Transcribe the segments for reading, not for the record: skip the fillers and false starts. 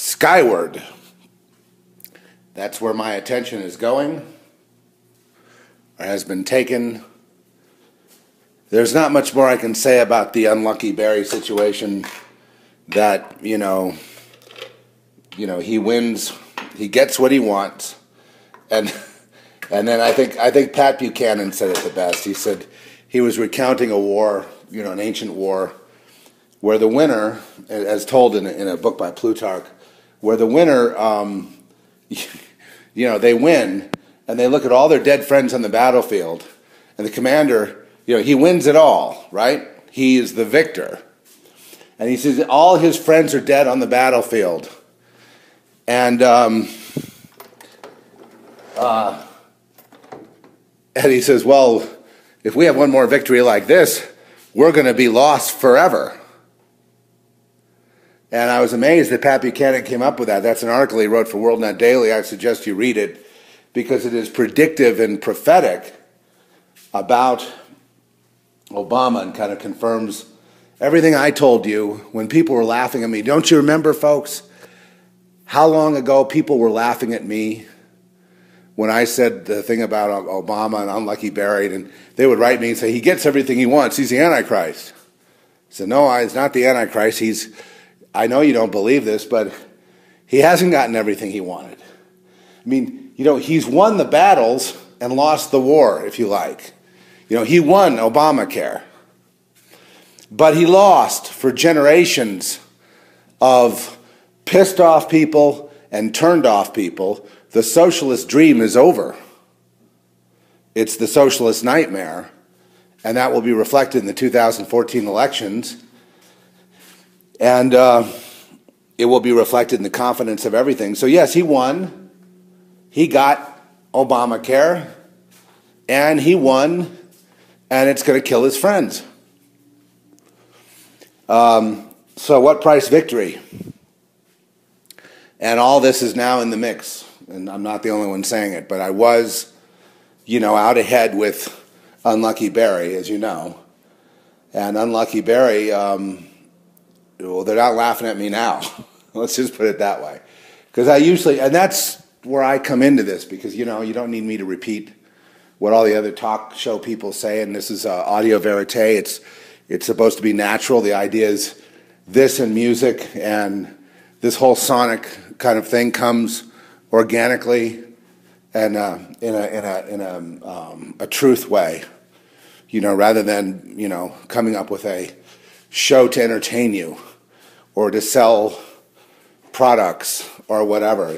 skyward. That's where my attention is going, or has been taken. There's not much more I can say about the unlucky Barry situation. That, you know, he wins, he gets what he wants, and then I think Pat Buchanan said it the best. He said he was recounting a war, an ancient war, where the winner, as told in a book by Plutarch, where the winner, they win, and they look at all their dead friends on the battlefield, and the commander, he wins it all, right? He is the victor. And he says all his friends are dead on the battlefield. And he says, well, if we have one more victory like this, we're going to be lost forever. And I was amazed that Pat Buchanan came up with that. That's an article he wrote for WorldNet Daily. I suggest you read it because it is predictive and prophetic about Obama and kind of confirms everything I told you when people were laughing at me. Don't you remember, folks, how long ago people were laughing at me when I said the thing about Obama and unlucky Barry, and they would write me and say, he gets everything he wants. He's the Antichrist. I said, no, he's not the Antichrist. I know you don't believe this, but he hasn't gotten everything he wanted. I mean, he's won the battles and lost the war, if you like. He won Obamacare. But he lost for generations of pissed off people and turned off people. The socialist dream is over. It's the socialist nightmare, and that will be reflected in the 2014 elections. And it will be reflected in the confidence of everything. So yes, he won. He got Obamacare, and he won, and it's going to kill his friends. So what price victory? And all this is now in the mix. And I'm not the only one saying it, but I was, out ahead with unlucky Barry, as you know. And unlucky Barry, well, they're not laughing at me now. Let's just put it that way. Because and that's where I come into this, because, you don't need me to repeat what all the other talk show people say, and this is audio verite. It's supposed to be natural. The idea is this and music and this whole sonic kind of thing comes organically and in a truth way, rather than coming up with a show to entertain you or to sell products or whatever.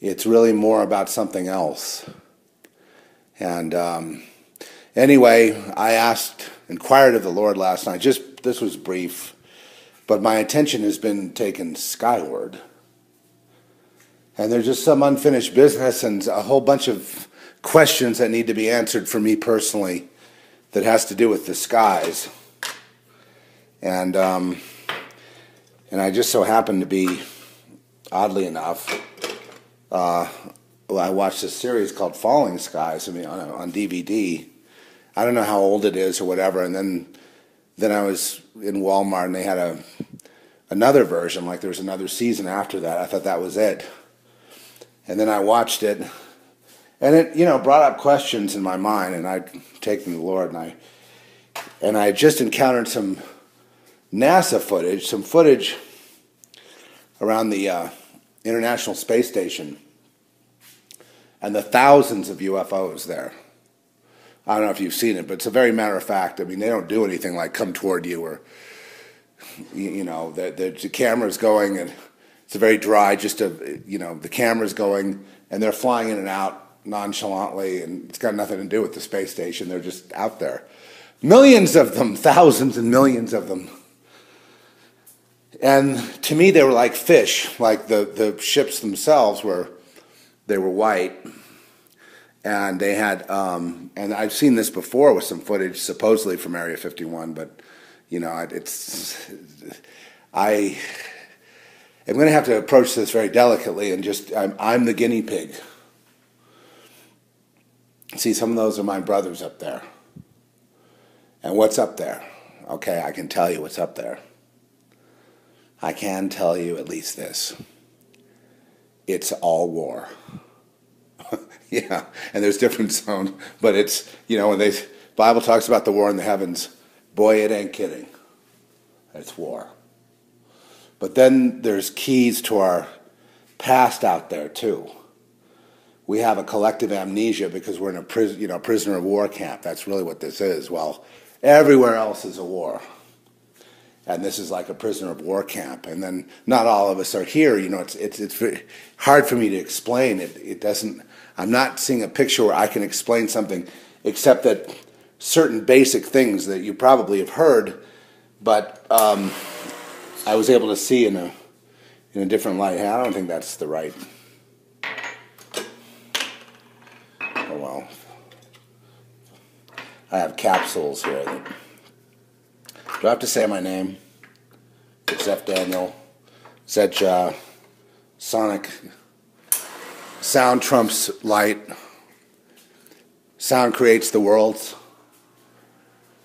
It's really more about something else. And anyway, I inquired of the Lord last night. This was brief, but my attention has been taken skyward. And there's just some unfinished business and a whole bunch of questions that need to be answered for me personally that has to do with the skies. And I just so happen to be, oddly enough, I watched this series called Falling Skies, on DVD. I don't know how old it is or whatever, and then I was in Walmart and they had another version, like there was another season after that. I thought that was it. And then I watched it, and it, brought up questions in my mind, and I'd taken the Lord, and I just encountered some NASA footage, some footage around the International Space Station, and the thousands of UFOs there. I don't know if you've seen it, but it's a very matter of fact. They don't do anything like come toward you or, the camera's going, and it's a very dry, the camera's going, and they're flying in and out nonchalantly, and it's got nothing to do with the space station. They're just out there. Millions of them, thousands and millions of them. And to me, they were like fish, like the ships themselves they were white. And they had, and I've seen this before with some footage supposedly from Area 51, but, I am going to have to approach this very delicately and I'm the guinea pig. See, some of those are my brothers up there. And what's up there? Okay, I can tell you what's up there. I can tell you at least this. It's all war. Yeah, and there's different zones, but it's, you know, when the Bible talks about the war in the heavens, boy, it ain't kidding. It's war. But then there's keys to our past out there too. We have a collective amnesia because we're in a prisoner of war camp. That's really what this is. Well, everywhere else is a war. And this is like a prisoner of war camp. And then not all of us are here. You know, it's very hard for me to explain. It doesn't, I'm not seeing a picture where I can explain something except that certain basic things that you probably have heard, but I was able to see in a different light. Hey, I don't think that's the right. Oh well. I have capsules here. Do I have to say my name? It's Zeph Daniel. Zedja. Sonic. Sound trumps light. Sound creates the worlds.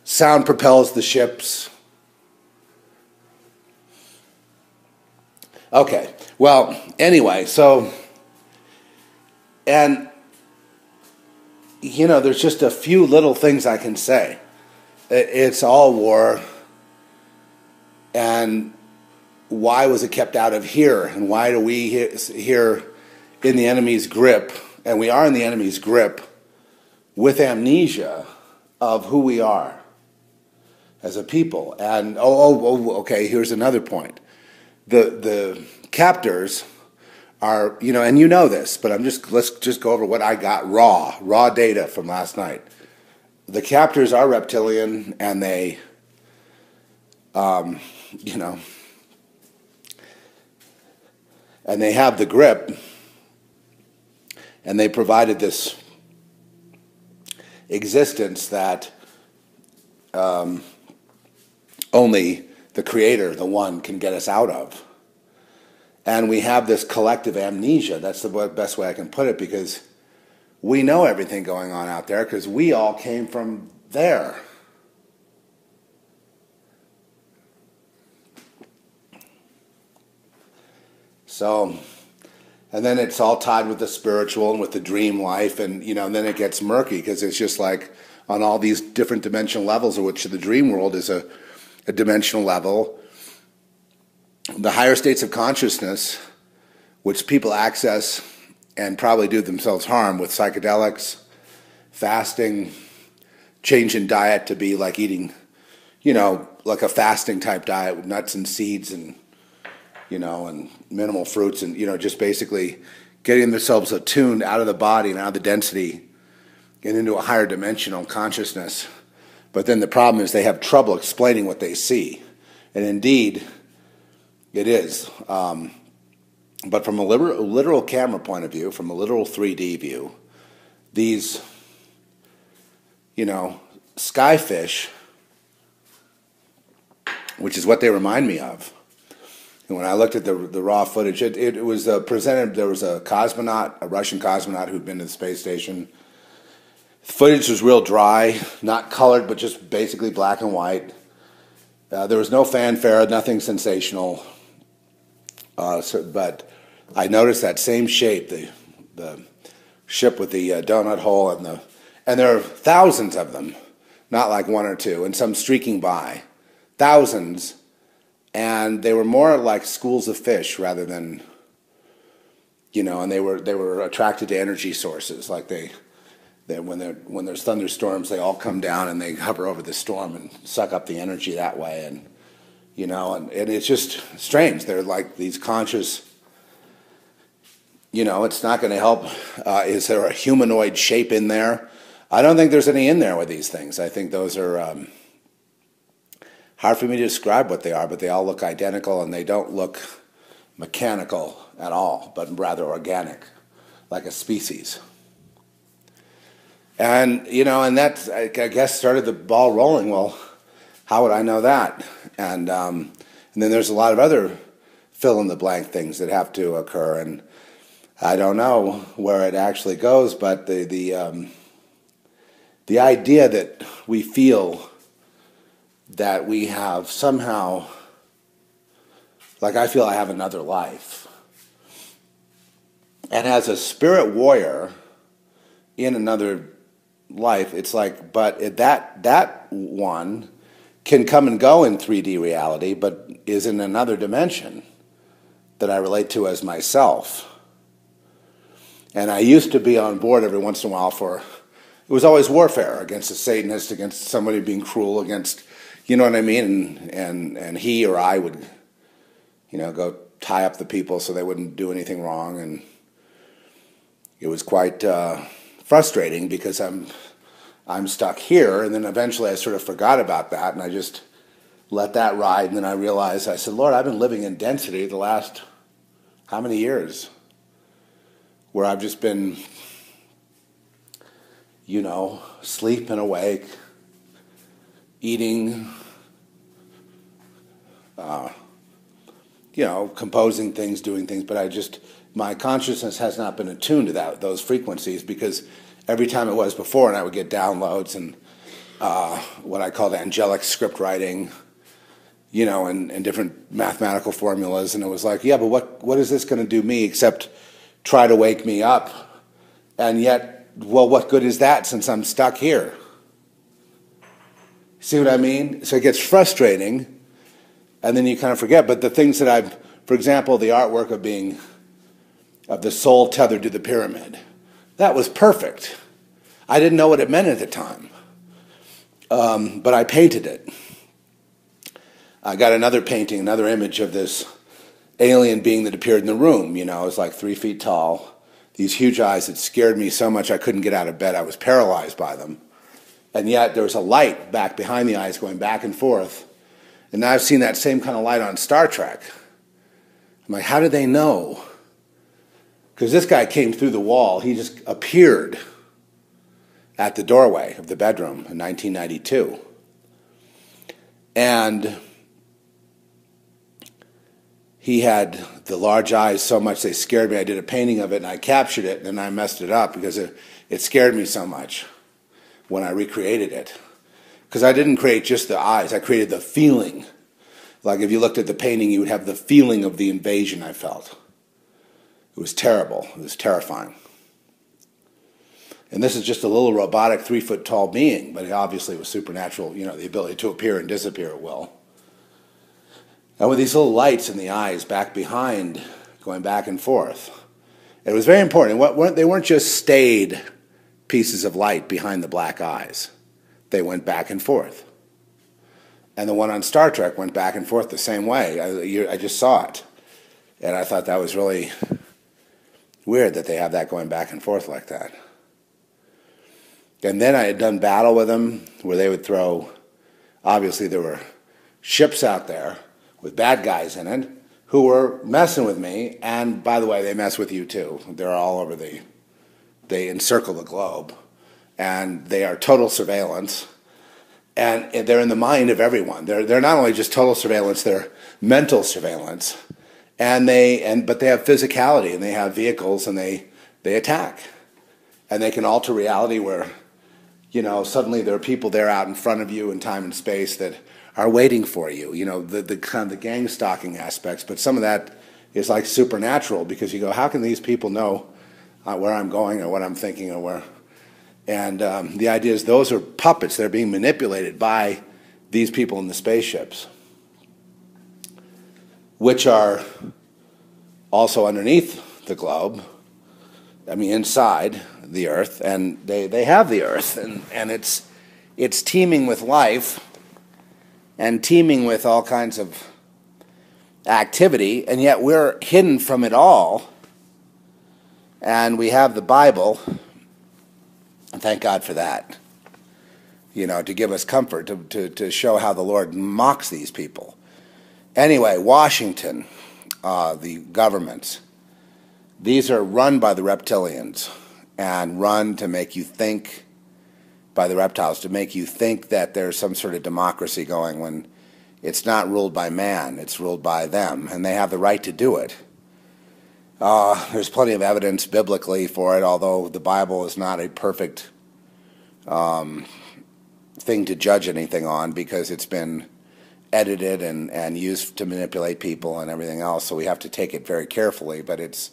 Sound propels the ships. Okay, well, anyway, so, and, you know, there's just a few little things I can say. It's all war, and why was it kept out of here, and why do we here in the enemy's grip, and we are in the enemy's grip, with amnesia of who we are as a people. And, okay, here's another point. The captors are, you know, and you know this, but let's just go over what I got raw data from last night. The captors are reptilian, and they, you know, and they have the grip, and they provided this existence that only the Creator, the One, can get us out of. And we have this collective amnesia. That's the best way I can put it, because we know everything going on out there because we all came from there. So, and then it's all tied with the spiritual and with the dream life, and, you know, and then it gets murky because it's just like on all these different dimensional levels, of which the dream world is a dimensional level. The higher states of consciousness, which people access and probably do themselves harm with psychedelics, fasting, change in diet to be like eating, you know, like a fasting type diet with nuts and seeds and, you know, and minimal fruits, and, you know, just basically getting themselves attuned out of the body and out of the density and into a higher dimensional consciousness. But then the problem is they have trouble explaining what they see. And indeed, it is. But from a literal camera point of view, from a literal 3D view, these, you know, skyfish, which is what they remind me of. And when I looked at the raw footage, it was presented, there was a cosmonaut, a Russian cosmonaut who'd been to the space station. Footage was real dry, not colored, but just basically black and white. There was no fanfare, nothing sensational. But I noticed that same shape, the ship with the donut hole, and there are thousands of them, not like one or two, and some streaking by. Thousands, and they were more like schools of fish rather than, you know, and they were attracted to energy sources, like when there's thunderstorms, they all come down and they hover over the storm and suck up the energy that way, and, you know, and it's just strange. They're like these conscious, you know, it's not going to help. Is there a humanoid shape in there? I don't think there's any in there with these things. I think those are hard for me to describe what they are, but they all look identical, and they don't look mechanical at all, but rather organic, like a species. And, you know, and that, I guess, started the ball rolling. Well, how would I know that? And then there's a lot of other fill-in-the-blank things that have to occur, and I don't know where it actually goes, but the idea that we feel that we have somehow Like I feel I have another life. And as a spirit warrior in another life, it's like, but that one can come and go in 3D reality, but is in another dimension that I relate to as myself. And I used to be on board every once in a while for, it was always warfare against a Satanist, against somebody being cruel, against, you know what I mean? And he or I would, you know, go tie up the people so they wouldn't do anything wrong. And it was quite frustrating because I'm stuck here. And then eventually I sort of forgot about that and I just let that ride. And then I realized, I said, Lord, I've been living in density the last, how many years? Where I've just been, you know, sleep and awake, eating, you know, composing things, doing things, but my consciousness has not been attuned to those frequencies, because every time it was before, and I would get downloads and what I called angelic script writing, you know, and different mathematical formulas, and it was like, yeah, but what is this going to do me except try to wake me up? And yet, well, what good is that since I'm stuck here? See what I mean? So it gets frustrating, and then you kind of forget. But the things that for example, the artwork of the soul tethered to the pyramid, that was perfect. I didn't know what it meant at the time, but I painted it. I got another painting, another image of this alien being that appeared in the room. You know, it was like 3 feet tall, these huge eyes that scared me so much I couldn't get out of bed. I was paralyzed by them. And yet there was a light back behind the eyes going back and forth. And now I've seen that same kind of light on Star Trek. I'm like, how did they know? Because this guy came through the wall. He just appeared at the doorway of the bedroom in 1992. And he had the large eyes so much they scared me. I did a painting of it and I captured it, and then I messed it up because it scared me so much when I recreated it. Because I didn't create just the eyes, I created the feeling. Like if you looked at the painting, you would have the feeling of the invasion I felt. It was terrible. It was terrifying. And this is just a little robotic 3 foot tall being, but it obviously was supernatural, you know, the ability to appear and disappear at will. And with these little lights in the eyes back behind, going back and forth. It was very important. They weren't just stayed pieces of light behind the black eyes. They went back and forth. And the one on Star Trek went back and forth the same way. I just saw it. And I thought that was really weird that they have that going back and forth like that. And then I had done battle with them where they would throw, obviously there were ships out there with bad guys in it who were messing with me. And by the way, they mess with you too. They're all over they encircle the globe. And they are total surveillance. And they're in the mind of everyone. They're not only just total surveillance, they're mental surveillance. But they have physicality, and they have vehicles, and they attack. And they can alter reality where, you know, suddenly there are people there out in front of you in time and space that are waiting for you. You know, the kind of the gang stalking aspects, but some of that is like supernatural, because you go, how can these people know where I'm going or what I'm thinking or where? And the idea is those are puppets. They're being manipulated by these people in the spaceships, which are also underneath the globe, I mean inside the Earth, and they have the Earth, and it's teeming with life and teeming with all kinds of activity, and yet we're hidden from it all, and we have the Bible, and thank God for that, you know, to give us comfort, to show how the Lord mocks these people. Anyway, Washington, the governments, these are run by the reptilians and run to make you think, by the reptiles, to make you think that there's some sort of democracy going when it's not ruled by man, it's ruled by them, and they have the right to do it. There's plenty of evidence biblically for it, although the Bible is not a perfect thing to judge anything on, because it's been edited and used to manipulate people and everything else, so we have to take it very carefully, but it's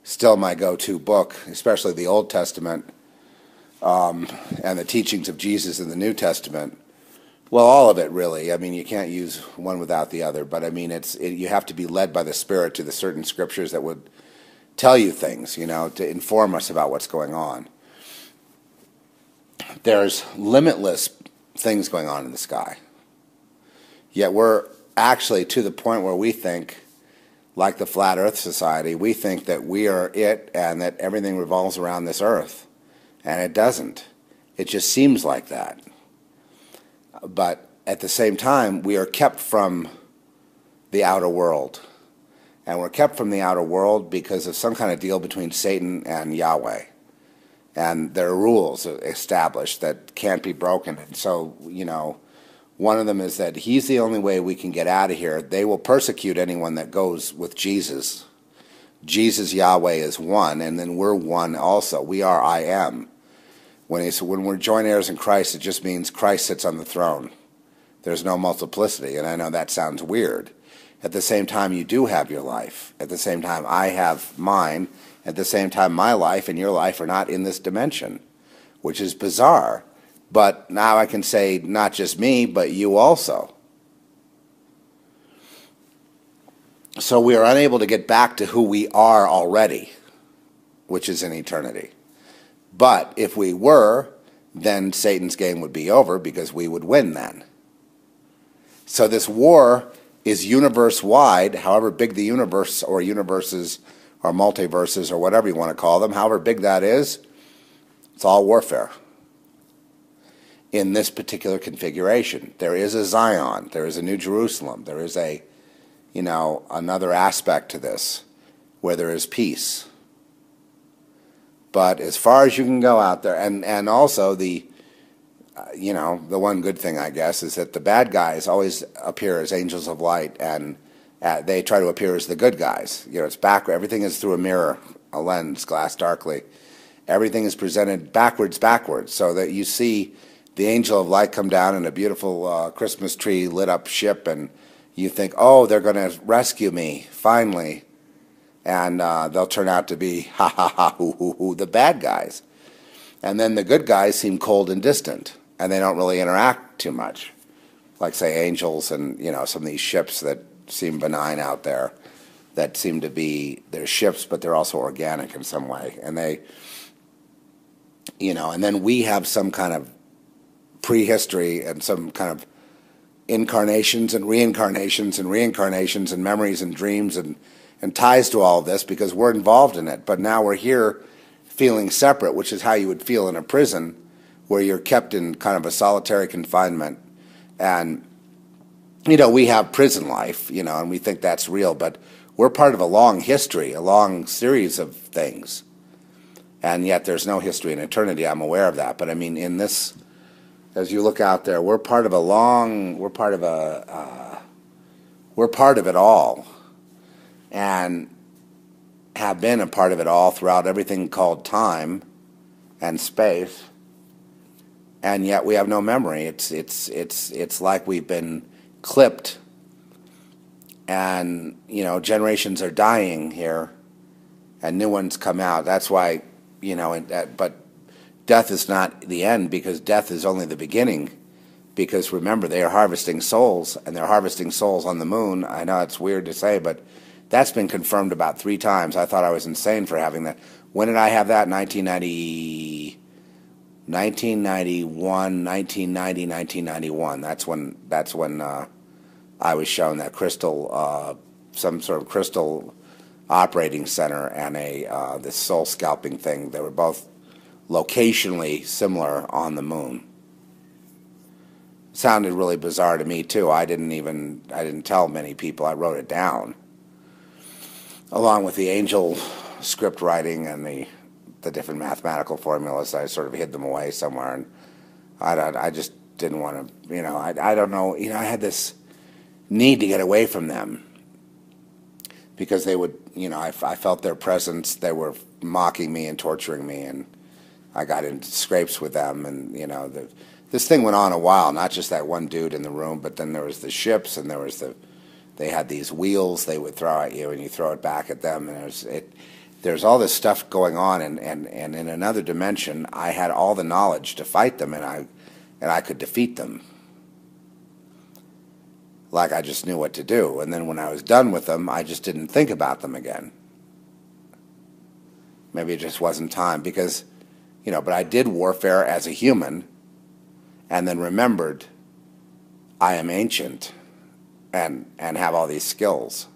still my go-to book, especially the Old Testament and the teachings of Jesus in the New Testament. Well, all of it, really. I mean, you can't use one without the other, but I mean, you have to be led by the Spirit to the certain scriptures that would tell you things, you know, to inform us about what's going on. There's limitless things going on in the sky. Yet we're actually to the point where we think, like the Flat Earth Society, we think that we are it and that everything revolves around this earth. And it doesn't. It just seems like that. But at the same time, we are kept from the outer world. And we're kept from the outer world because of some kind of deal between Satan and Yahweh. And there are rules established that can't be broken. And so, you know, one of them is that he's the only way we can get out of here. They will persecute anyone that goes with Jesus. Jesus, Yahweh, is one, and then we're one also. We are I am. When we're joint heirs in Christ, it just means Christ sits on the throne. There's no multiplicity, and I know that sounds weird. At the same time, you do have your life. At the same time, I have mine. At the same time, my life and your life are not in this dimension, which is bizarre. But now I can say not just me, but you also. So we are unable to get back to who we are already, which is in eternity. But if we were, then Satan's game would be over because we would win then. So this war is universe-wide, however big the universe or universes or multiverses or whatever you want to call them, however big that is, it's all warfare. In this particular configuration, there is a Zion, there is a New Jerusalem, there is a, you know, another aspect to this where there is peace. But as far as you can go out there, and also the, you know, the one good thing, I guess, is that the bad guys always appear as angels of light, and they try to appear as the good guys. You know, it's backward. Everything is through a mirror, a lens, glass darkly. Everything is presented backwards, so that you see the angel of light come down in a beautiful Christmas tree lit up ship, and you think, oh, they're going to rescue me, finally. And they'll turn out to be, ha ha ha, hoo hoo hoo, the bad guys. And then the good guys seem cold and distant, and they don't really interact too much. Like, say, angels and, you know, some of these ships that seem benign out there, that seem to be, they're ships, but they're also organic in some way. And they, you know, and then we have some kind of prehistory and some kind of incarnations and reincarnations and reincarnations and memories and dreams and ties to all of this because we're involved in it. But now we're here feeling separate, which is how you would feel in a prison where you're kept in kind of a solitary confinement. And, you know, we have prison life, you know, and we think that's real, but we're part of a long history, a long series of things. And yet there's no history in eternity. I'm aware of that. But I mean, in this, as you look out there, we're part of a long, we're part of it all, and have been a part of it all throughout everything called time and space, and yet we have no memory. It's like we've been clipped, and, you know, generations are dying here, and new ones come out. That's why, you know, but death is not the end, because death is only the beginning. Because remember, they are harvesting souls, and they're harvesting souls on the moon. I know it's weird to say, but that's been confirmed about 3 times. I thought I was insane for having that. When did I have that? 1990, 1991, 1990, 1991. That's when I was shown that crystal, some sort of crystal operating center, and this soul scalping thing. They were both locationally similar on the moon. Sounded really bizarre to me too. I didn't tell many people. I wrote it down, along with the angel script writing and the different mathematical formulas. I sort of hid them away somewhere, and I just didn't want to. You know, I don't know. You know, I had this need to get away from them because they would. You know, I felt their presence. They were mocking me and torturing me, and I got into scrapes with them, and, you know, this thing went on a while, not just that one dude in the room, but then there was the ships, and there was they had these wheels they would throw at you, and you throw it back at them, and there's all this stuff going on, and in another dimension, I had all the knowledge to fight them, and I could defeat them. Like I just knew what to do, and then when I was done with them, I just didn't think about them again. Maybe it just wasn't time, because, but I did warfare as a human, and then remembered I am ancient and have all these skills.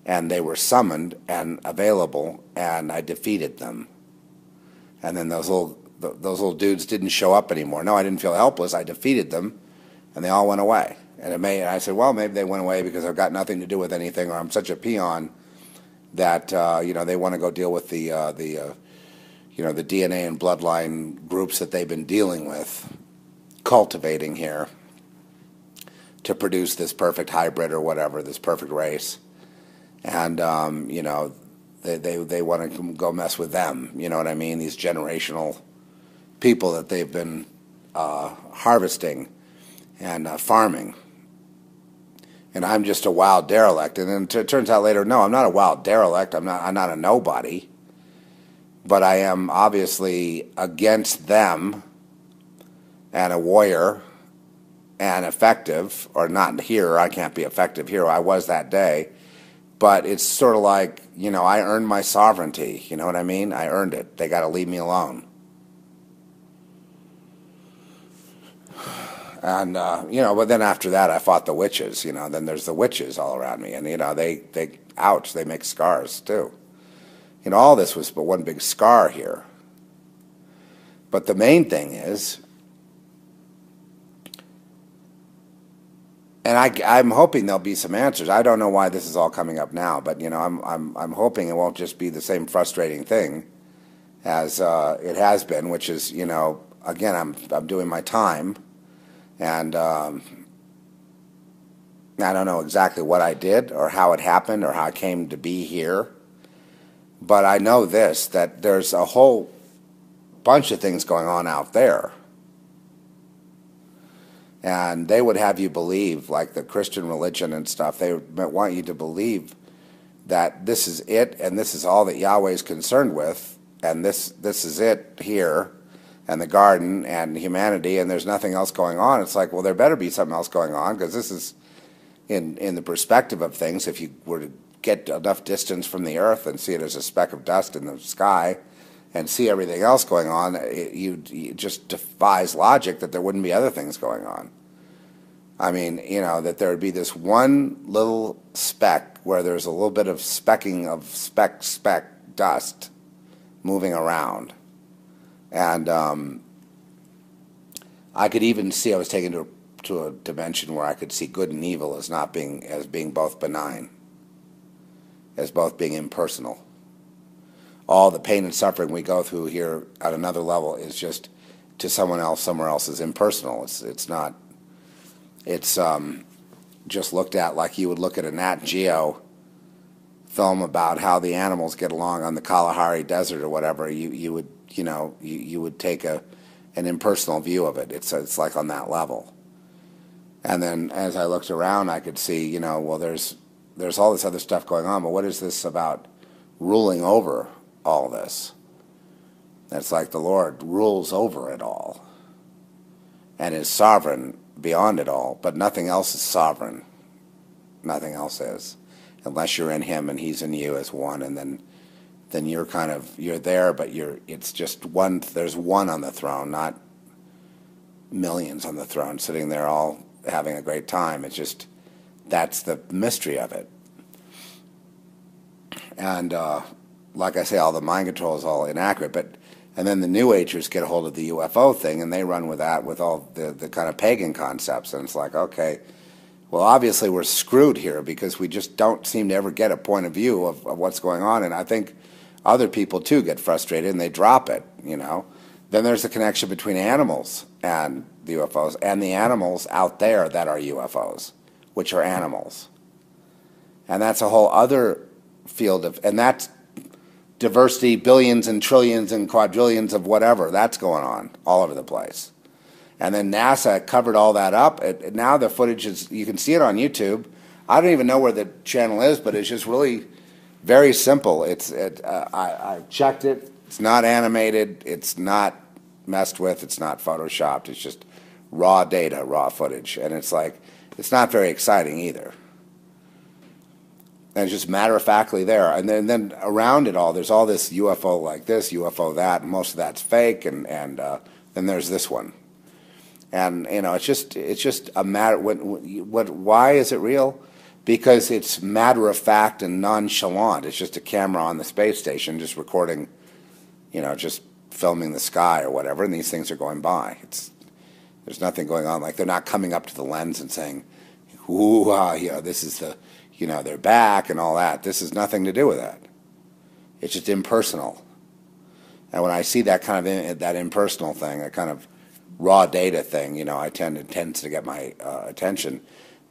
And they were summoned and available, and I defeated them. And then those little dudes didn't show up anymore. No, I didn't feel helpless. I defeated them, and they all went away. And I said, well, maybe they went away because I've got nothing to do with anything, or I'm such a peon that they want to go deal with the DNA and bloodline groups that they've been dealing with, cultivating here to produce this perfect hybrid or whatever, this perfect race. And they want to go mess with them. You know what I mean? These generational people that they've been harvesting and farming. And I'm just a wild derelict. And then it turns out later, no, I'm not a wild derelict. I'm not a nobody. But I am obviously against them, and a warrior, and effective, or not here. I can't be effective here. I was that day. But it's sort of like, I earned my sovereignty. You know what I mean? I earned it. They got to leave me alone. And, but then after that, I fought the witches, then there's the witches all around me. And, they make scars, too. All this was but one big scar here. But the main thing is, and I'm hoping there'll be some answers. I don't know why this is all coming up now, but, I'm hoping it won't just be the same frustrating thing as it has been, which is, again, I'm doing my time. And I don't know exactly what I did or how it happened or how I came to be here. But I know this, that there's a whole bunch of things going on out there. And they would have you believe, like the Christian religion and stuff, they want you to believe that this is it and this is all that Yahweh is concerned with, and this is it here, and the garden and humanity, and there's nothing else going on. It's like, well, there better be something else going on, because this is, in the perspective of things, if you were to get enough distance from the earth and see it as a speck of dust in the sky and see everything else going on, it just defies logic that there wouldn't be other things going on. I mean, that there would be this one little speck where there's a little bit of specking of speck dust moving around. And I could even see, I was taken to a dimension where I could see good and evil as being both benign, as both being impersonal. All the pain and suffering we go through here at another level is just to someone else, somewhere else, is impersonal. It's not. It's just looked at like you would look at a Nat Geo film about how the animals get along on the Kalahari Desert or whatever. You would take an impersonal view of it. It's like on that level. And then as I looked around, I could see, well, there's all this other stuff going on, but what is this about ruling over all this? It's like the Lord rules over it all and is sovereign beyond it all, but nothing else is sovereign. Nothing else is, unless you're in Him and He's in you as one, and then you're there, but it's just one. There's one on the throne, not millions on the throne sitting there all having a great time. It's just, that's the mystery of it. And like I say, all the mind control is all inaccurate, and then the New Agers get a hold of the UFO thing, and they run with that, with all the kind of pagan concepts, and it's like, okay, well, obviously we're screwed here, because we just don't seem to ever get a point of view of what's going on, and I think other people, too, get frustrated, and they drop it, Then there's the connection between animals and the UFOs, and the animals out there that are UFOs, which are animals. And that's a whole other field of, and that's diversity, billions and trillions and quadrillions of whatever, that's going on all over the place. And then NASA covered all that up. Now the footage is, you can see it on YouTube. I don't even know where the channel is, but it's just really very simple. I checked it. It's not animated. It's not messed with. It's not photoshopped. It's just raw data, raw footage. And it's like, it's not very exciting either. And it's just matter-of-factly there. And then around it all, there's all this UFO like this, UFO that, and most of that's fake, and then there's this one. And, you know, it's just a matter, why is it real? Because it's matter-of-fact and nonchalant. It's just a camera on the space station just recording, you know, just filming the sky or whatever, and these things are going by. There's nothing going on. Like, they're not coming up to the lens and saying, ooh, you know, this is the, you know, they're back and all that. This has nothing to do with that. It's just impersonal. And when I see that kind of that impersonal thing, that kind of raw data thing, you know, it tends to get my attention.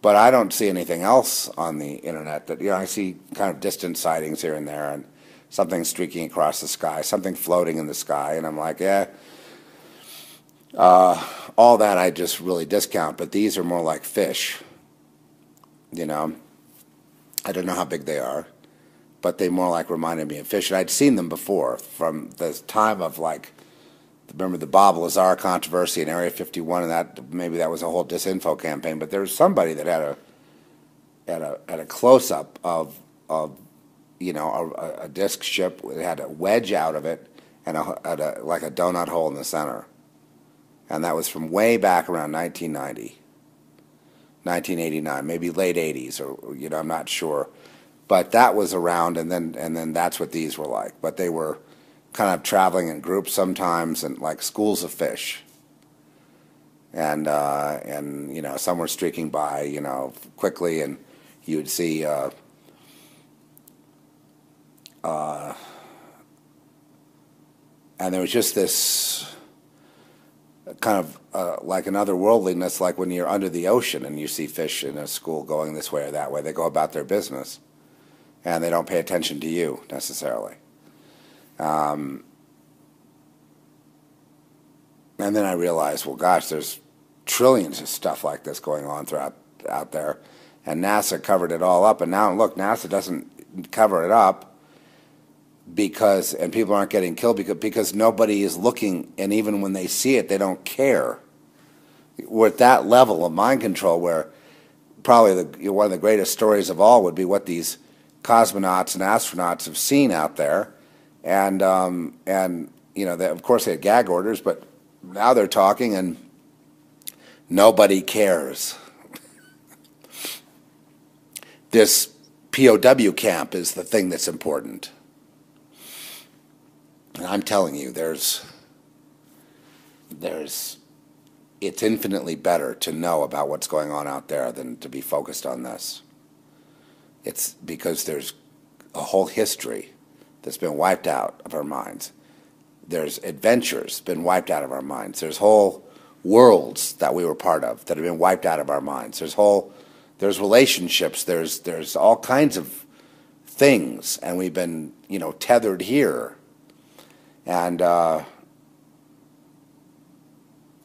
But I don't see anything else on the internet that, you know, I see kind of distant sightings here and there, and something streaking across the sky, something floating in the sky, and I'm like, yeah, all that I just really discount. But these are more like fish, you know. I don't know how big they are, but they more like reminded me of fish. And I'd seen them before from the time of, like, remember the Bob Lazar controversy in Area 51, and that maybe that was a whole disinfo campaign. But there was somebody that had a close-up of you know, a disc ship that had a wedge out of it and like a donut hole in the center. And that was from way back around 1990. 1989, maybe late 80s, or, you know, I'm not sure, but that was around, and then that's what these were like. But they were kind of traveling in groups sometimes, and like schools of fish, and you know, some were streaking by, you know, quickly, and you would see and there was just this kind of like an otherworldliness, like when you're under the ocean and you see fish in a school going this way or that way. They go about their business, and they don't pay attention to you necessarily. And then I realized, well, gosh, there's trillions of stuff like this going on out there, and NASA covered it all up. And now, look, NASA doesn't cover it up and people aren't getting killed because nobody is looking, and even when they see it, they don't care. We're at that level of mind control where probably one of the greatest stories of all would be what these cosmonauts and astronauts have seen out there, and you know, of course they had gag orders, but now they're talking and nobody cares. This POW camp is the thing that's important. And I'm telling you, it's infinitely better to know about what's going on out there than to be focused on this. It's because there's a whole history that's been wiped out of our minds. There's adventures been wiped out of our minds. There's whole worlds that we were part of that have been wiped out of our minds. There's relationships. There's all kinds of things, and we've been, you know, tethered here. And I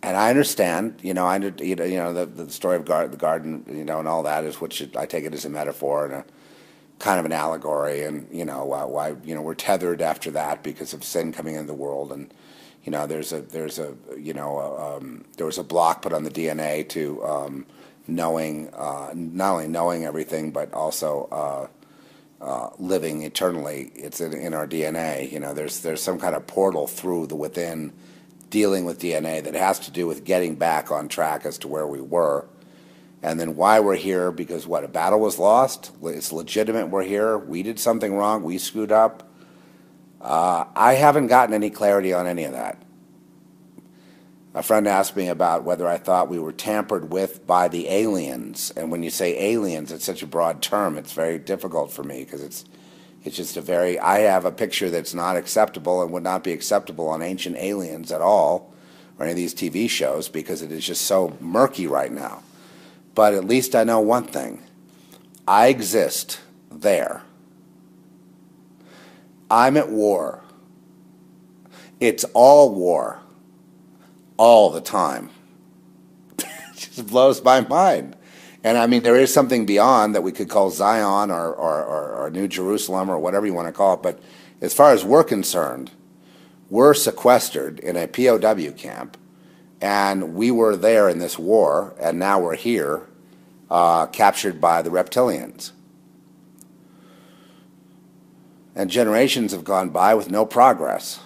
understand, you know, the story of the garden, you know, and all that is, which I take it as a metaphor and a kind of an allegory, and, you know, why you know, we're tethered after that because of sin coming into the world, and, you know, there was a block put on the DNA to knowing, not only knowing everything, but also living eternally. It's in our DNA. You know, there's some kind of portal through the within, dealing with DNA that has to do with getting back on track as to where we were, and then why we're here. Because what, a battle was lost? It's legitimate. We're here. We did something wrong. We screwed up. I haven't gotten any clarity on any of that. A friend asked me about whether I thought we were tampered with by the aliens, and when you say aliens, it's such a broad term. It's very difficult for me because it's just I have a picture that's not acceptable and would not be acceptable on Ancient Aliens at all, or any of these TV shows, because it is just so murky right now. But at least I know one thing. I exist there. I'm at war. It's all war. All the time. just blows my mind. And I mean, there is something beyond that we could call Zion or New Jerusalem or whatever you want to call it. But as far as we're concerned, we're sequestered in a POW camp, and we were there in this war, and now we're here, captured by the reptilians. And generations have gone by with no progress,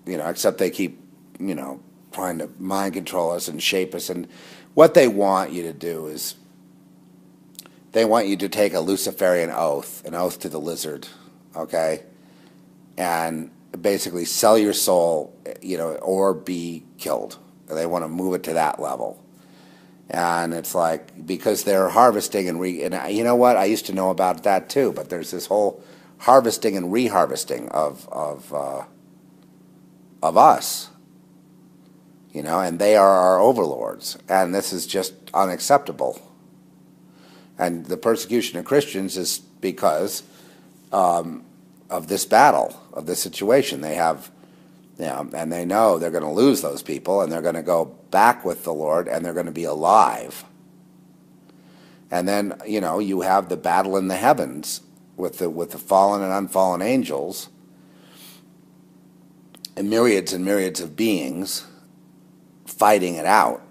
except they keep, trying to mind control us and shape us. And what they want you to do is they want you to take a Luciferian oath, an oath to the lizard, okay? And basically sell your soul, or be killed. They want to move it to that level. And it's like, because they're harvesting and you know what? I used to know about that too, but there's this whole harvesting and reharvesting of us, and they are our overlords, and this is just unacceptable. And the persecution of Christians is because of this battle, of this situation. They have, and they know they're going to lose those people, and they're going to go back with the Lord, and they're going to be alive. And then, you have the battle in the heavens with the fallen and unfallen angels, and myriads of beings fighting it out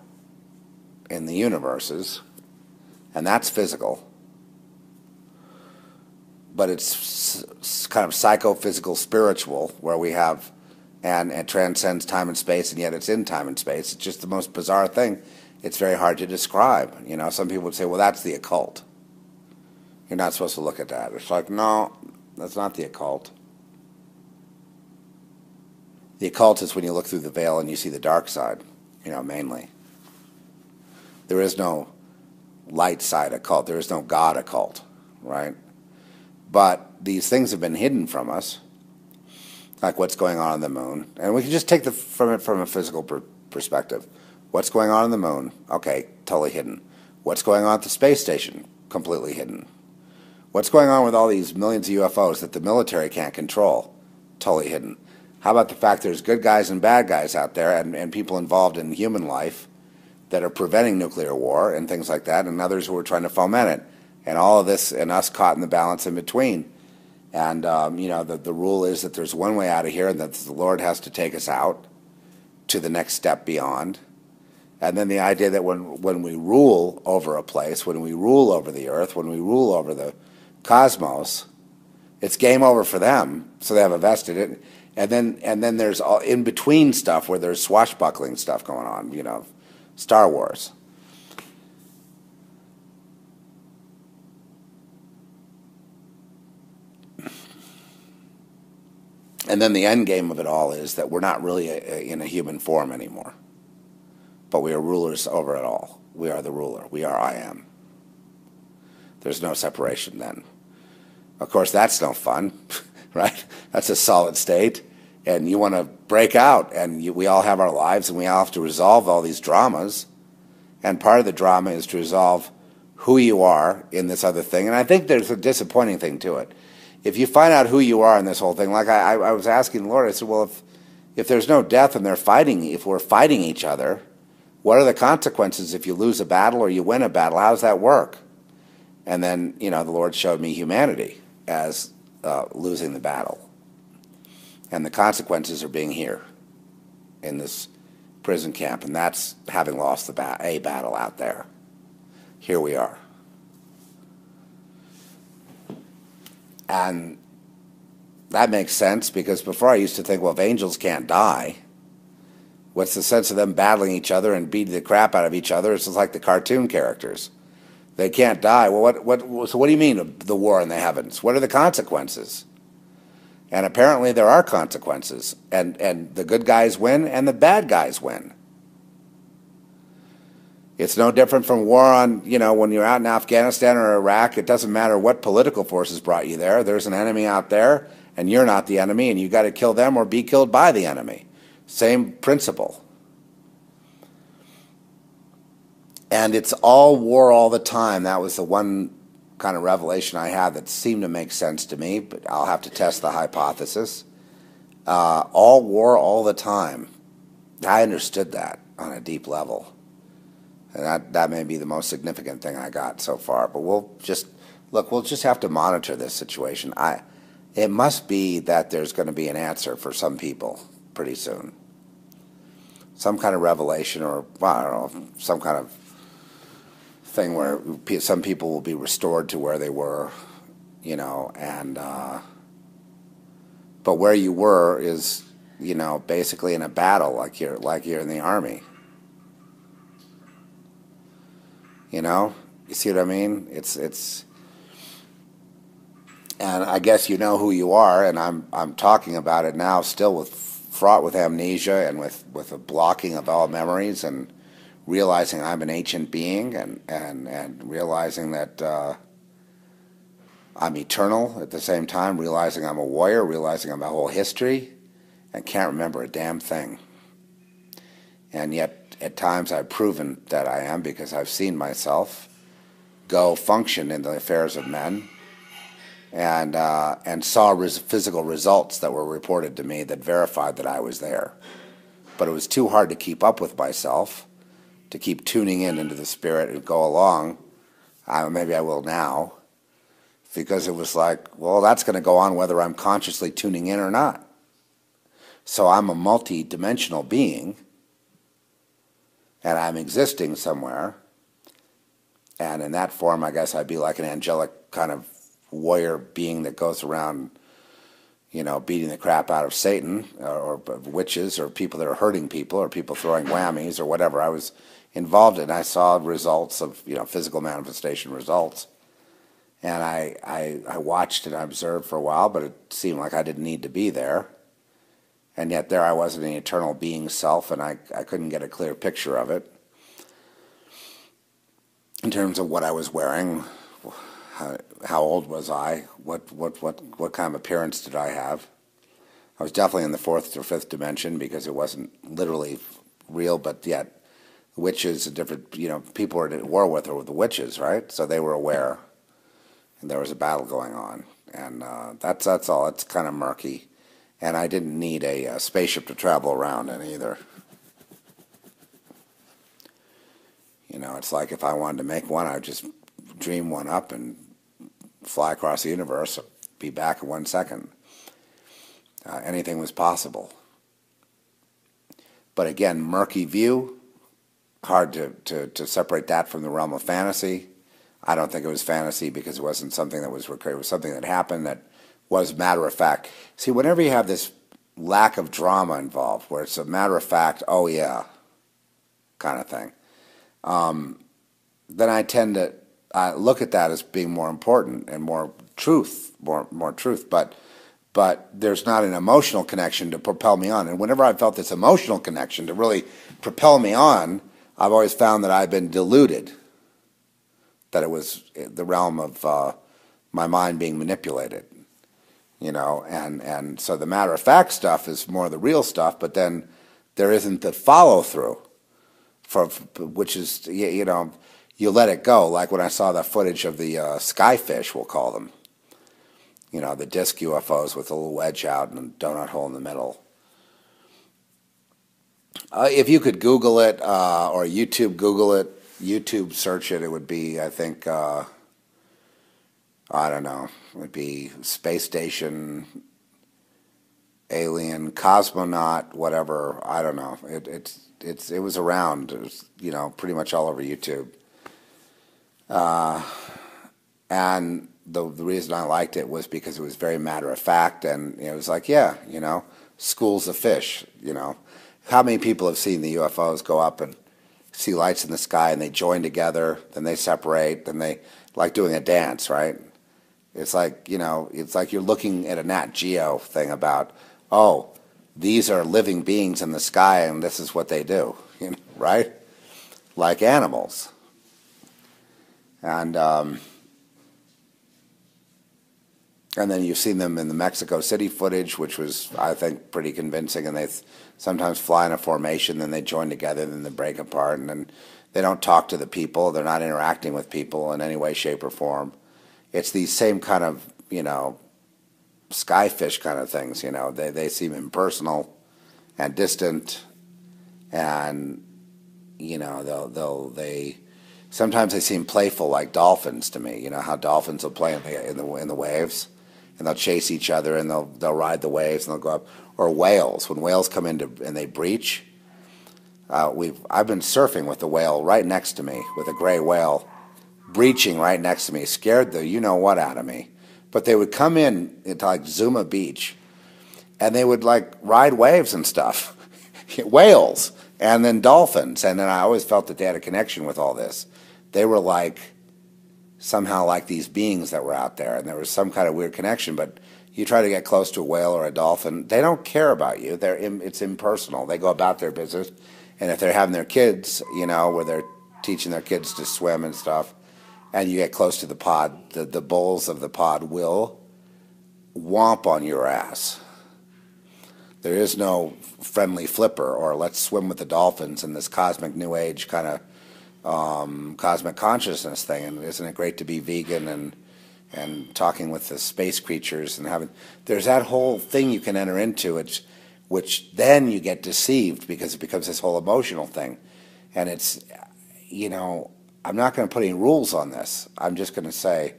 in the universes, and that's physical. But it's kind of psychophysical spiritual, where we have, and it transcends time and space, and yet it's in time and space. It's just the most bizarre thing. It's very hard to describe. Some people would say, well, that's the occult. You're not supposed to look at that. It's like, no, that's not the occult. The occult is when you look through the veil and you see the dark side, mainly. There is no light side occult. There is no God occult, right? But these things have been hidden from us, like what's going on the moon. And we can just take from a physical perspective. What's going on the moon? Okay, totally hidden. What's going on at the space station? Completely hidden. What's going on with all these millions of UFOs that the military can't control? Totally hidden. How about the fact there's good guys and bad guys out there, and people involved in human life that are preventing nuclear war and things like that, and others who are trying to foment it, and all of this, and us caught in the balance in between. And the rule is that there's one way out of here, and that the Lord has to take us out to the next step beyond. And then the idea that when we rule over a place, when we rule over the earth, when we rule over the cosmos, it's game over for them, so they have a vested it. And then there's all in between stuff where there's swashbuckling stuff going on, Star Wars. And then the end game of it all is that we're not really in a human form anymore, but we are rulers over it all. We are the ruler. We are I am. There's no separation then. Of course, that's no fun, right? That's a solid state, and you want to break out, and we all have our lives, and we all have to resolve all these dramas, and part of the drama is to resolve who you are in this other thing, and I think there's a disappointing thing to it. If you find out who you are in this whole thing, like I was asking the Lord, I said, well, if there's no death and if we're fighting each other, what are the consequences if you lose a battle or you win a battle? How does that work? And then, the Lord showed me humanity as losing the battle. And the consequences are being here in this prison camp, and that's having lost a battle out there. Here we are. And that makes sense, because before I used to think, well, if angels can't die, what's the sense of them battling each other and beating the crap out of each other? It's just like the cartoon characters. They can't die. Well, so what do you mean, the war in the heavens? What are the consequences? And apparently there are consequences. And the good guys win and the bad guys win. It's no different from war on, when you're out in Afghanistan or Iraq. It doesn't matter what political forces brought you there. There's an enemy out there, and you're not the enemy, and you got to kill them or be killed by the enemy. Same principle. And it's all war all the time. That was the one kind of revelation I had that seemed to make sense to me, but I'll have to test the hypothesis. All war all the time. I understood that on a deep level. And that may be the most significant thing I got so far. But we'll just have to monitor this situation. It must be that there's going to be an answer for some people pretty soon. Some kind of revelation, or, well, I don't know, some kind of thing where some people will be restored to where they were, you know, and but where you were is, you know, basically in a battle, like you're in the army. You know, you see what I mean? It's, and I guess you know who you are, and I'm talking about it now, still fraught with amnesia and with a blocking of all memories, and realizing I'm an ancient being, and realizing that I'm eternal at the same time, realizing I'm a warrior, realizing I'm a whole history, and can't remember a damn thing. And yet, at times I've proven that I am, because I've seen myself go function in the affairs of men, and saw physical results that were reported to me that verified that I was there. But it was too hard to keep up with myself, to keep tuning into the spirit and go along. Maybe I will now, because it was like, well, that's going to go on whether I'm consciously tuning in or not. So I'm a multi-dimensional being, and I'm existing somewhere, and in that form, I guess I'd be like an angelic kind of warrior being that goes around, you know, beating the crap out of Satan, or witches, or people that are hurting people, or people throwing whammies, or whatever I was involved in. I saw results of, you know, physical manifestation results, and I watched and I observed for a while, but it seemed like I didn't need to be there. And yet there I was in an eternal being self, and I couldn't get a clear picture of it in terms of what I was wearing, how old was I, what kind of appearance did I have. I was definitely in the fourth or fifth dimension, because it wasn't literally real, but yet witches and different, you know, people were at war with the witches, right? So they were aware, and there was a battle going on, and that's all. It's kind of murky. And I didn't need a spaceship to travel around in either. You know, it's like if I wanted to make one, I would just dream one up and fly across the universe, be back in 1 second. Anything was possible. But again, murky view, hard to separate that from the realm of fantasy. I don't think it was fantasy, because it wasn't something that was recurring. It was something that happened that was matter of fact. See, whenever you have this lack of drama involved, where it's a matter of fact, oh yeah, kind of thing, then I tend to look at that as being more important and more truth, more truth. But there's not an emotional connection to propel me on. And whenever I've felt this emotional connection to really propel me on, I've always found that I've been deluded, that it was the realm of my mind being manipulated. You know, and so the matter-of-fact stuff is more the real stuff, but then there isn't the follow-through, which is, you know, you let it go. Like when I saw that footage of the skyfish, we'll call them, you know, the disc UFOs with a little wedge out and a donut hole in the middle. If you could Google it, or YouTube Google it, YouTube search it, it would be, I think, I don't know, it would be space station, alien, cosmonaut, whatever, I don't know. It was around, it was, you know, pretty much all over YouTube. And the reason I liked it was because it was very matter of fact, and it was like, yeah, you know, schools of fish, you know. How many people have seen the UFOs go up and see lights in the sky, and they join together, then they separate, then they, like doing a dance, right? It's like, you know, it's like you're looking at a Nat Geo thing about, oh, these are living beings in the sky, and this is what they do, you know, right? Like animals. And then you've seen them in the Mexico City footage, which was, I think, pretty convincing, and they sometimes fly in a formation, then they join together, then they break apart, and then they don't talk to the people, they're not interacting with people in any way, shape, or form. It's these same kind of, you know, skyfish kind of things, you know. They seem impersonal and distant, and, you know, they sometimes they seem playful like dolphins to me. You know how dolphins will play in the waves, and they'll chase each other, and they'll ride the waves, and they'll go up. Or whales, when whales come in and they breach. I've been surfing with the whale right next to me, with a gray whale breaching right next to me, scared the you-know-what out of me. But they would come in into like Zuma Beach, and they would like ride waves and stuff. Whales, and then dolphins. And then I always felt that they had a connection with all this. They were like, somehow like these beings that were out there, and there was some kind of weird connection. But you try to get close to a whale or a dolphin, they don't care about you. It's impersonal. They go about their business. And if they're having their kids, you know, where they're teaching their kids to swim and stuff, and you get close to the pod, the bulls of the pod will womp on your ass. There is no friendly flipper or let's swim with the dolphins in this cosmic new age kind of cosmic consciousness thing. And isn't it great to be vegan and talking with the space creatures and having, there's that whole thing you can enter into, which then you get deceived because it becomes this whole emotional thing. And it's, you know, I'm not going to put any rules on this. I'm just going to say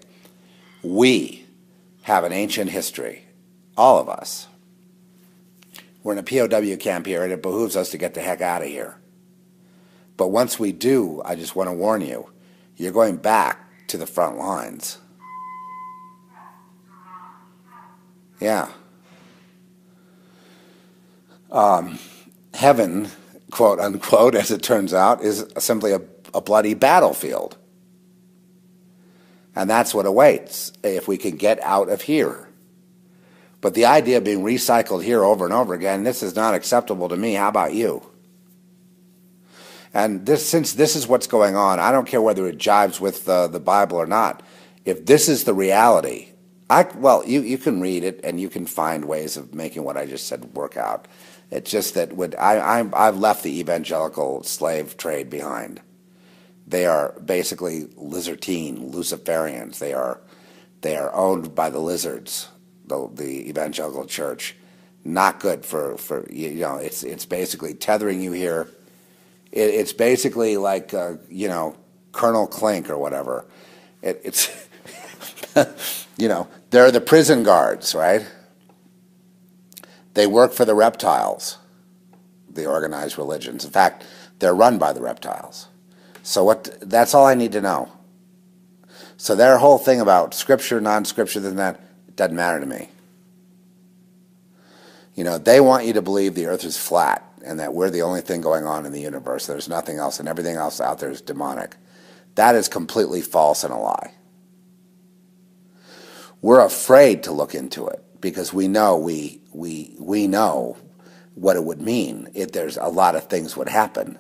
we have an ancient history, all of us. We're in a POW camp here, and it behooves us to get the heck out of here. But once we do, I just want to warn you, you're going back to the front lines. Yeah. Heaven, quote unquote, as it turns out, is simply a bloody battlefield. And that's what awaits if we can get out of here. But the idea of being recycled here over and over again, this is not acceptable to me. How about you? And since this is what's going on, I don't care whether it jives with the Bible or not. If this is the reality, well, you can read it and you can find ways of making what I just said work out. It's just that I've left the evangelical slave trade behind. They are basically lizardine, Luciferians. They are owned by the lizards, the evangelical church. Not good for you know. It's basically tethering you here. It's basically like you know, Colonel Clink or whatever. It's you know, they're the prison guards, right? They work for the reptiles, the organized religions. In fact, they're run by the reptiles. So that's all I need to know. So their whole thing about scripture, non-scripture, this and that, it doesn't matter to me. You know, they want you to believe the earth is flat and that we're the only thing going on in the universe. There's nothing else, and everything else out there is demonic. That is completely false and a lie. We're afraid to look into it because we know we know what it would mean if there's a lot of things would happen.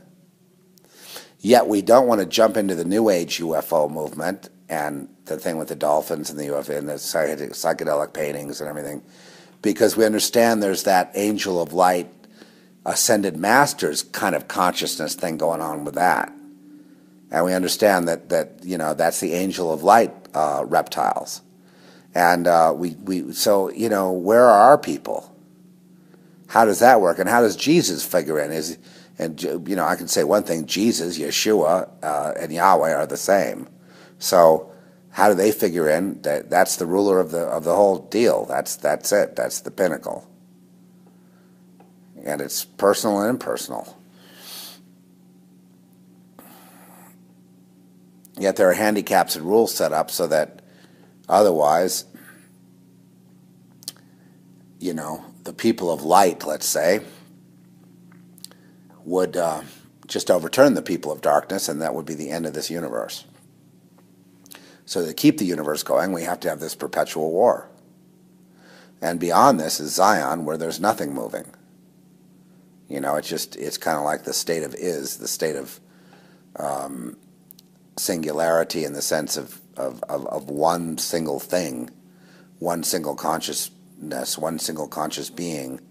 Yet we don't want to jump into the New Age UFO movement and the thing with the dolphins and the UFO and the psychedelic paintings and everything, because we understand there's that angel of light, ascended masters kind of consciousness thing going on with that. And we understand that you know, that's the angel of light reptiles. And so, you know, where are our people? How does that work? And how does Jesus figure in? And, you know, I can say one thing, Jesus, Yeshua, and Yahweh are the same. So how do they figure in? That's the ruler of the whole deal. That's it. That's the pinnacle. And it's personal and impersonal. Yet there are handicaps and rules set up so that otherwise, you know, the people of light, let's say, would just overturn the people of darkness, and that would be the end of this universe. So to keep the universe going, we have to have this perpetual war. And beyond this is Zion, where there's nothing moving. You know, it's kind of like the state of is, the state of singularity, in the sense of one single thing, one single consciousness, one single conscious being,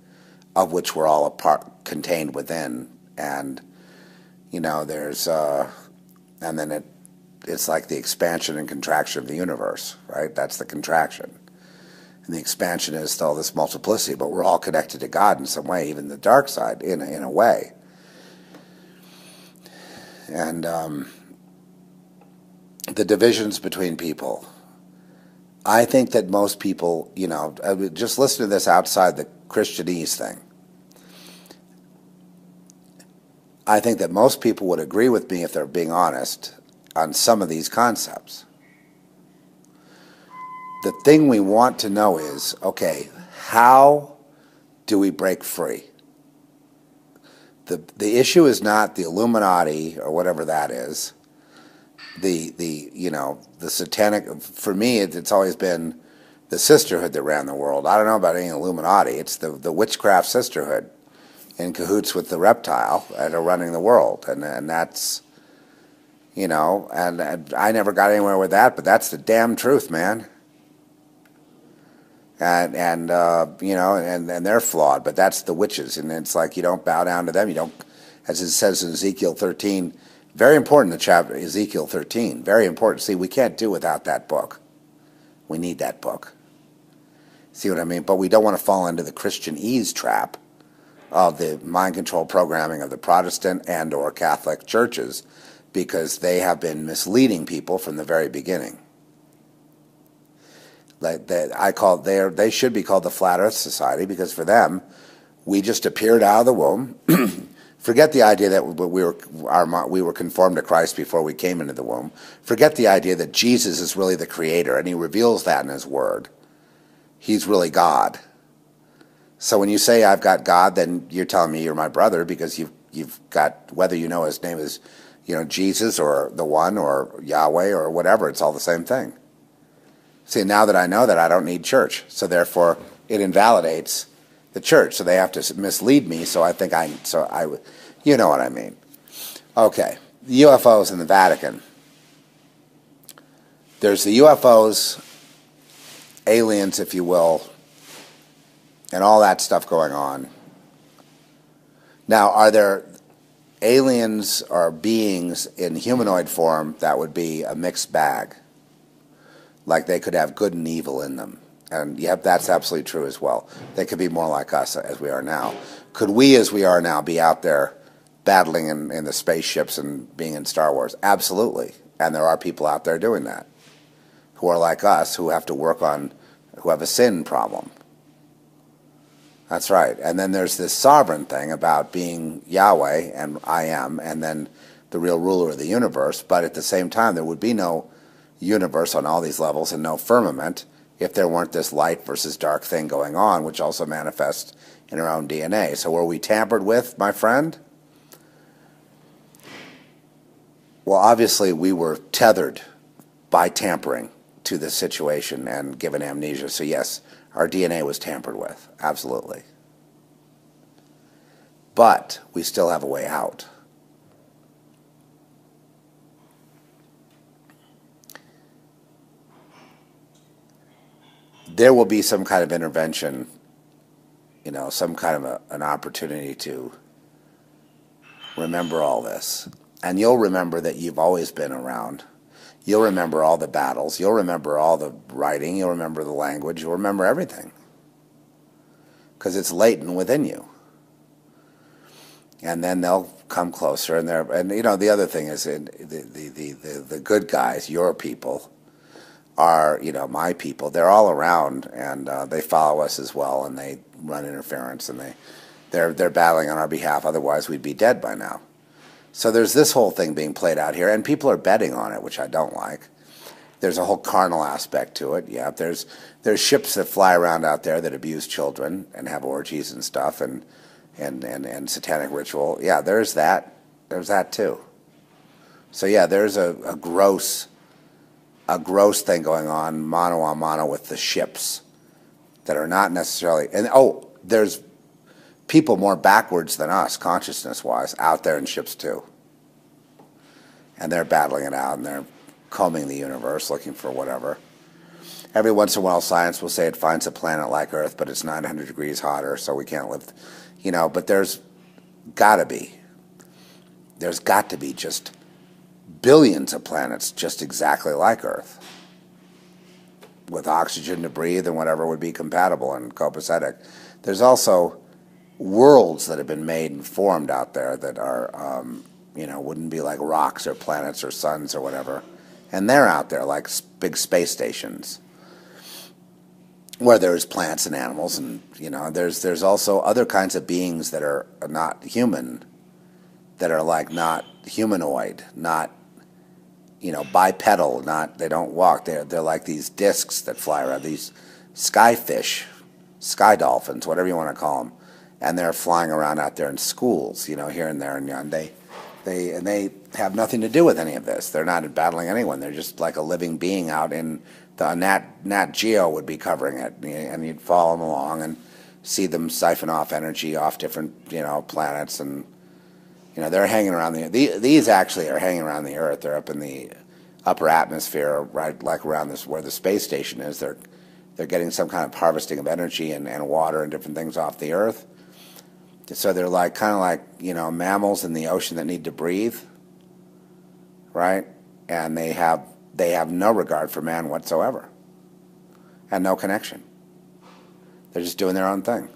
of which we're all a part, contained within. And you know, there's and then it's like the expansion and contraction of the universe, right? That's the contraction, and the expansion is still this multiplicity, but we're all connected to God in some way, even the dark side in a way. and the divisions between people. I think that most people, you know, just listen to this outside the CHENEY'S thing. I think that most people would agree with me, if they're being honest, on some of these concepts. The thing we want to know is, okay, how do we break free? The issue is not the Illuminati or whatever that is. You know, the satanic, for me, it's always been the sisterhood that ran the world. I don't know about any Illuminati. It's the witchcraft sisterhood in cahoots with the reptile and are running the world. And that's, you know, and I never got anywhere with that, but that's the damn truth, man. And you know, and they're flawed, but that's the witches. And it's like, you don't bow down to them. You don't, as it says in Ezekiel 13, very important, the chapter, Ezekiel 13, very important. See, we can't do without that book. We need that book. See what I mean? But we don't want to fall into the CHENEY'S trap of the mind control programming of the Protestant and or Catholic churches, because they have been misleading people from the very beginning. They should be called the Flat Earth Society, because for them, we just appeared out of the womb. Forget the idea that we were conformed to Christ before we came into the womb. Forget the idea that Jesus is really the creator, and he reveals that in his word. He's really God. So when you say I've got God, then you're telling me you're my brother, because you've got, whether you know his name is, you know, Jesus or the One or Yahweh or whatever, it's all the same thing. See, now that I know that, I don't need church. So therefore, it invalidates the church. So they have to mislead me. So I think you know what I mean. Okay, the UFOs in the Vatican. There's the UFOs, aliens, if you will, and all that stuff going on. Now, are there aliens or beings in humanoid form that would be a mixed bag? Like they could have good and evil in them. And yep, that's absolutely true as well. They could be more like us as we are now. Could we, as we are now, be out there battling in the spaceships and being in Star Wars? Absolutely. And there are people out there doing that, who are like us, who have to work on, who have a sin problem. That's right. And then there's this sovereign thing about being Yahweh and I am, and then the real ruler of the universe. But at the same time, there would be no universe on all these levels and no firmament if there weren't this light versus dark thing going on, which also manifests in our own DNA. So were we tampered with, my friend? Well, obviously we were tethered by tampering to this situation and given amnesia. So yes, our DNA was tampered with, absolutely. But we still have a way out. There will be some kind of intervention, you know, some kind of an opportunity to remember all this. And you'll remember that you've always been around. You'll remember all the battles. You'll remember all the writing. You'll remember the language. You'll remember everything. Because it's latent within you. And then they'll come closer. And you know, the other thing is the good guys, your people, are, you know, my people. They're all around, and they follow us as well, and they run interference, and they're battling on our behalf. Otherwise, we'd be dead by now. So there's this whole thing being played out here, and people are betting on it, which I don't like. There's a whole carnal aspect to it. Yeah, there's ships that fly around out there that abuse children and have orgies and stuff, and satanic ritual. Yeah, there's that. There's that too. So yeah, there's a gross thing going on mano with the ships that are not necessarily, and oh, there's people more backwards than us consciousness-wise out there in ships too, and they're battling it out, and they're combing the universe looking for whatever. Every once in a while science will say it finds a planet like Earth, but it's 900 degrees hotter, so we can't live, you know. But there's got to be just billions of planets just exactly like Earth, with oxygen to breathe and whatever would be compatible and copacetic. There's also worlds that have been made and formed out there that are wouldn't be like rocks or planets or suns or whatever. And they're out there like big space stations where there's plants and animals, and there's also other kinds of beings that are not human, that are like not humanoid, not bipedal, they don't walk. They're like these discs that fly around, these sky fish, sky dolphins, whatever you want to call them, and they're flying around out there in schools, here and there, and they have nothing to do with any of this. They're not battling anyone. They're just like a living being out in the Nat Geo would be covering it, and you'd follow them along and see them siphon off energy off different planets, and they're hanging around these actually are hanging around the Earth. They're up in the upper atmosphere, right, like around this where the space station is. They're getting some kind of harvesting of energy and water and different things off the Earth. So they're like kind of like mammals in the ocean that need to breathe, right? And they have no regard for man whatsoever, and no connection. They're just doing their own thing.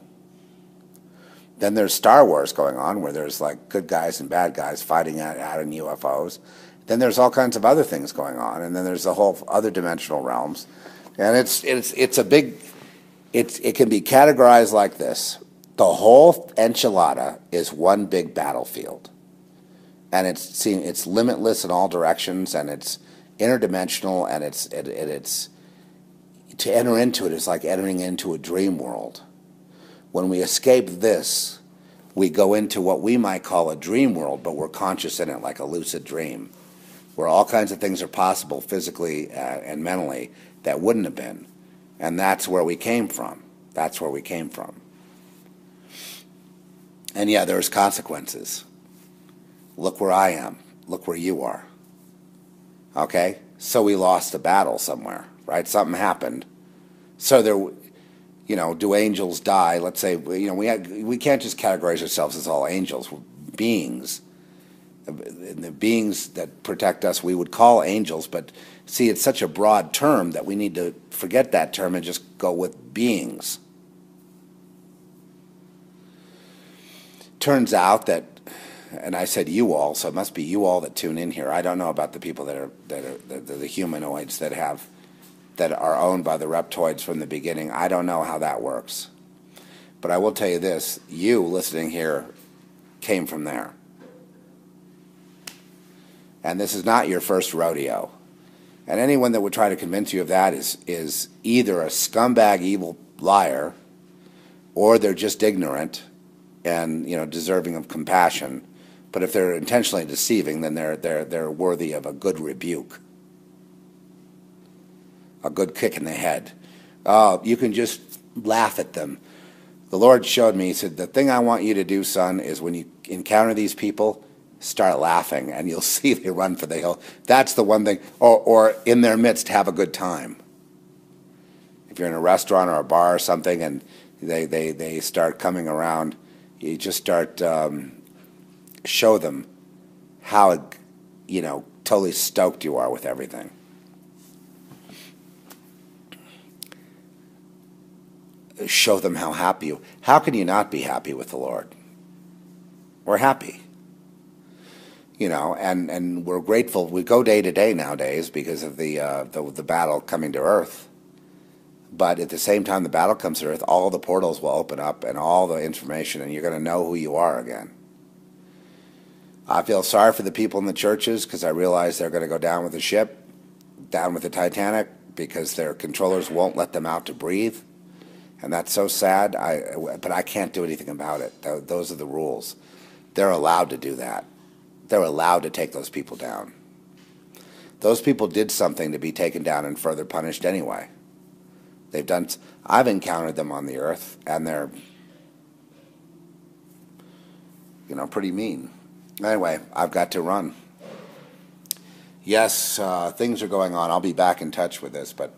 Then there's Star Wars going on, where there's like good guys and bad guys fighting out in UFOs. Then there's all kinds of other things going on, and then there's the whole other dimensional realms, and it's a big. It can be categorized like this: the whole enchilada is one big battlefield, and it's limitless in all directions, and it's interdimensional, and it's to enter into it is like entering into a dream world. When we escape this, we go into what we might call a dream world, but we're conscious in it like a lucid dream, where all kinds of things are possible physically and mentally that wouldn't have been. And that's where we came from. That's where we came from. And yeah, there's consequences. Look where I am. Look where you are. Okay? So we lost a battle somewhere, right? Something happened. So there... do angels die? Let's say, we can't just categorize ourselves as all angels. We're beings. The beings that protect us we would call angels, but see, it's such a broad term that we need to forget that term and just go with beings. Turns out that, and I said you all, so it must be you all that tune in here. I don't know about the people that are the humanoids that are owned by the reptoids from the beginning. I don't know how that works. But I will tell you this, you listening here came from there. And this is not your first rodeo. And anyone that would try to convince you of that is either a scumbag, evil liar, or they're just ignorant and deserving of compassion. But if they're intentionally deceiving, then they're worthy of a good rebuke. A good kick in the head. You can just laugh at them. The Lord showed me, he said, the thing I want you to do, son, is when you encounter these people, start laughing, and you'll see they run for the hill. That's the one thing. Or in their midst, have a good time. If you're in a restaurant or a bar or something, and they start coming around, you just start show them how totally stoked you are with everything. Show them how happy you. How can you not be happy with the Lord? We're happy. And we're grateful. We go day to day nowadays because of the battle coming to Earth. But at the same time the battle comes to Earth, all the portals will open up and all the information, and you're going to know who you are again. I feel sorry for the people in the churches because I realize they're going to go down with the ship, down with the Titanic, because their controllers won't let them out to breathe. And that's so sad, but I can't do anything about it. Those are the rules. They're allowed to do that. They're allowed to take those people down. Those people did something to be taken down and further punished anyway. I've encountered them on the Earth, and they're, pretty mean. Anyway, I've got to run. Yes, things are going on. I'll be back in touch with this, but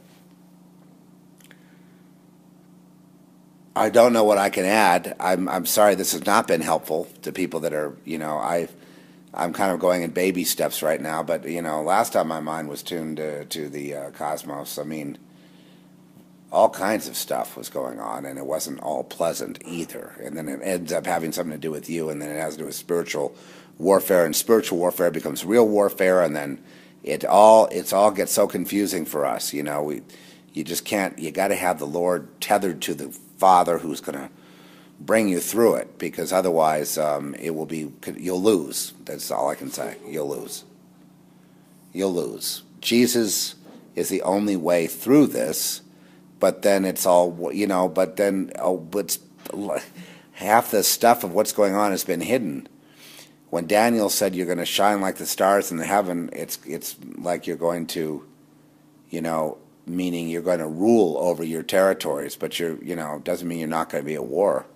I don't know what I can add. I'm sorry this has not been helpful to people that are, I'm kind of going in baby steps right now, but, last time my mind was tuned to the cosmos, I mean, all kinds of stuff was going on, and it wasn't all pleasant either. And then it ends up having something to do with you, and then it has to do with spiritual warfare and spiritual warfare becomes real warfare, and then it all gets so confusing for us. You know, you just can't. You got to have the Lord tethered to the Father, who's going to bring you through it, because otherwise you'll lose. That's all I can say. You'll lose. You'll lose. Jesus is the only way through this, but then it's all, you know, but then half the stuff of what's going on has been hidden. When Daniel said you're going to shine like the stars in the heaven, it's like you're going to, you know, meaning you're going to rule over your territories, but you know, doesn't mean you're not going to be at war.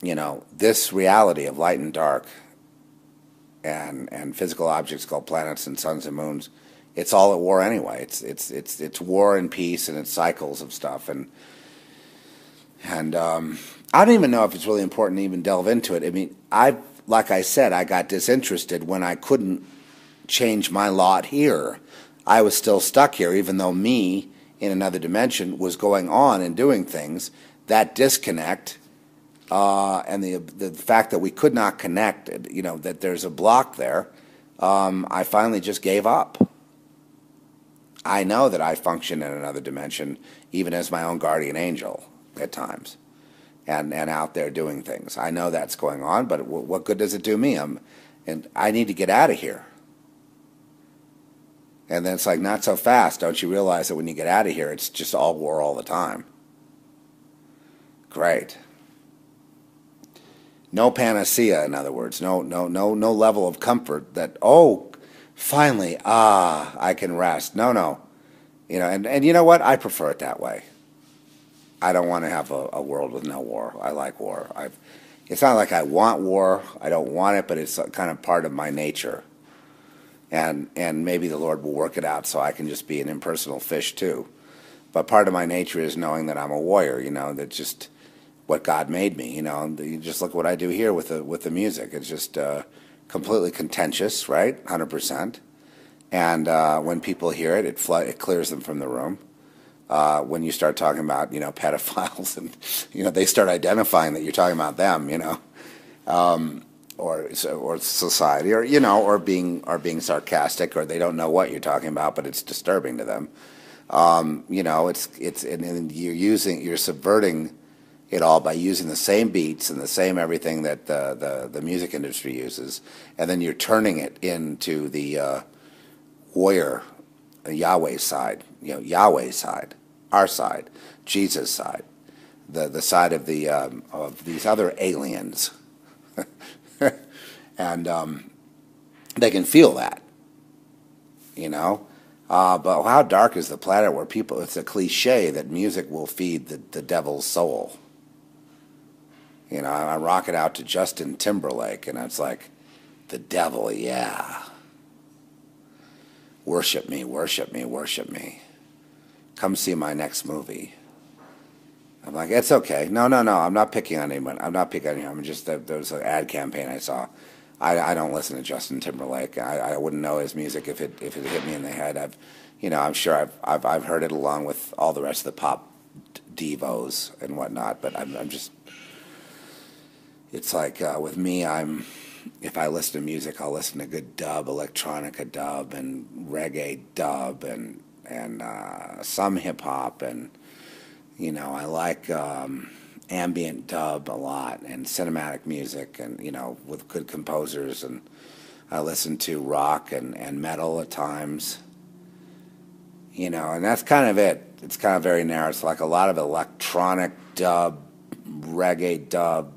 You know, this reality of light and dark and physical objects called planets and suns and moons, it's all at war anyway. It's war and peace, and it's cycles of stuff, and I don't even know if it's really important to even delve into it. I mean, like I said, I got disinterested when I couldn't change my lot here. I was still stuck here, even though me in another dimension was going on and doing things. That disconnect and the fact that we could not connect, you know, that there's a block there, I finally just gave up. I know that I function in another dimension, even as my own guardian angel at times, and out there doing things. I know that's going on, but what good does it do me? And I need to get out of here. And then it's like, not so fast. Don't you realize that when you get out of here, it's just all war all the time? Great. No panacea, in other words. No level of comfort that, oh, finally, I can rest. No. You know, and you know what? I prefer it that way. I don't want to have a world with no war. I like war. It's not like I want war. I don't want it, but it's kind of part of my nature. And maybe the Lord will work it out so I can just be an impersonal fish too. But part of my nature is knowing that I'm a warrior, you know, that's just what God made me, you know. You just look what I do here with the music. It's just completely contentious, right? 100%. And when people hear it, it clears them from the room. When you start talking about, you know, pedophiles, and, you know, they start identifying that you're talking about them, you know, or society, or, you know, or being sarcastic, or they don't know what you're talking about, but it's disturbing to them. You know, and you're subverting it all by using the same beats and the same everything that the music industry uses, and then you're turning it into the warrior, Yahweh side, you know, Yahweh's side, our side, Jesus' side, the side of these other aliens, and they can feel that, you know. But how dark is the planet where people? It's a cliche that music will feed the devil's soul. You know, I rock it out to Justin Timberlake, and it's like, the devil, yeah. Worship me, worship me, worship me. Come see my next movie. I'm like, it's okay. No, I'm not picking on anyone. I'm not picking on him. I'm just, there was an ad campaign I saw. I don't listen to Justin Timberlake. I wouldn't know his music if it hit me in the head. You know, I'm sure I've heard it along with all the rest of the pop divos and whatnot. But I'm just, it's like with me, if I listen to music, I'll listen to good dub, electronica dub, and reggae dub, and some hip hop, and, you know, I like ambient dub a lot, and cinematic music, and, you know, with good composers, and I listen to rock and metal at times, you know, and that's kind of it. It's kind of very narrow. It's like a lot of electronic dub, reggae dub,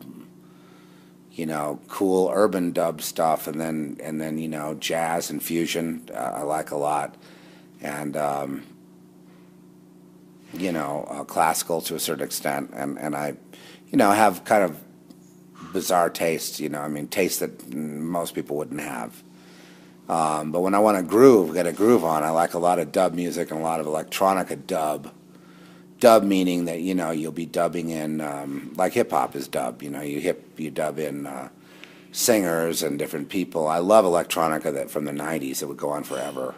you know, cool urban dub stuff, and then you know, jazz and fusion I like a lot, and you know, classical to a certain extent, and I, you know, have kind of bizarre tastes, you know, I mean, tastes that most people wouldn't have. But when I want to get a groove on, I like a lot of dub music and a lot of electronica dub. Dub meaning that, you know, you'll be dubbing in, like hip-hop is dub, you know, you dub in singers and different people. I love electronica that from the 90s that would go on forever,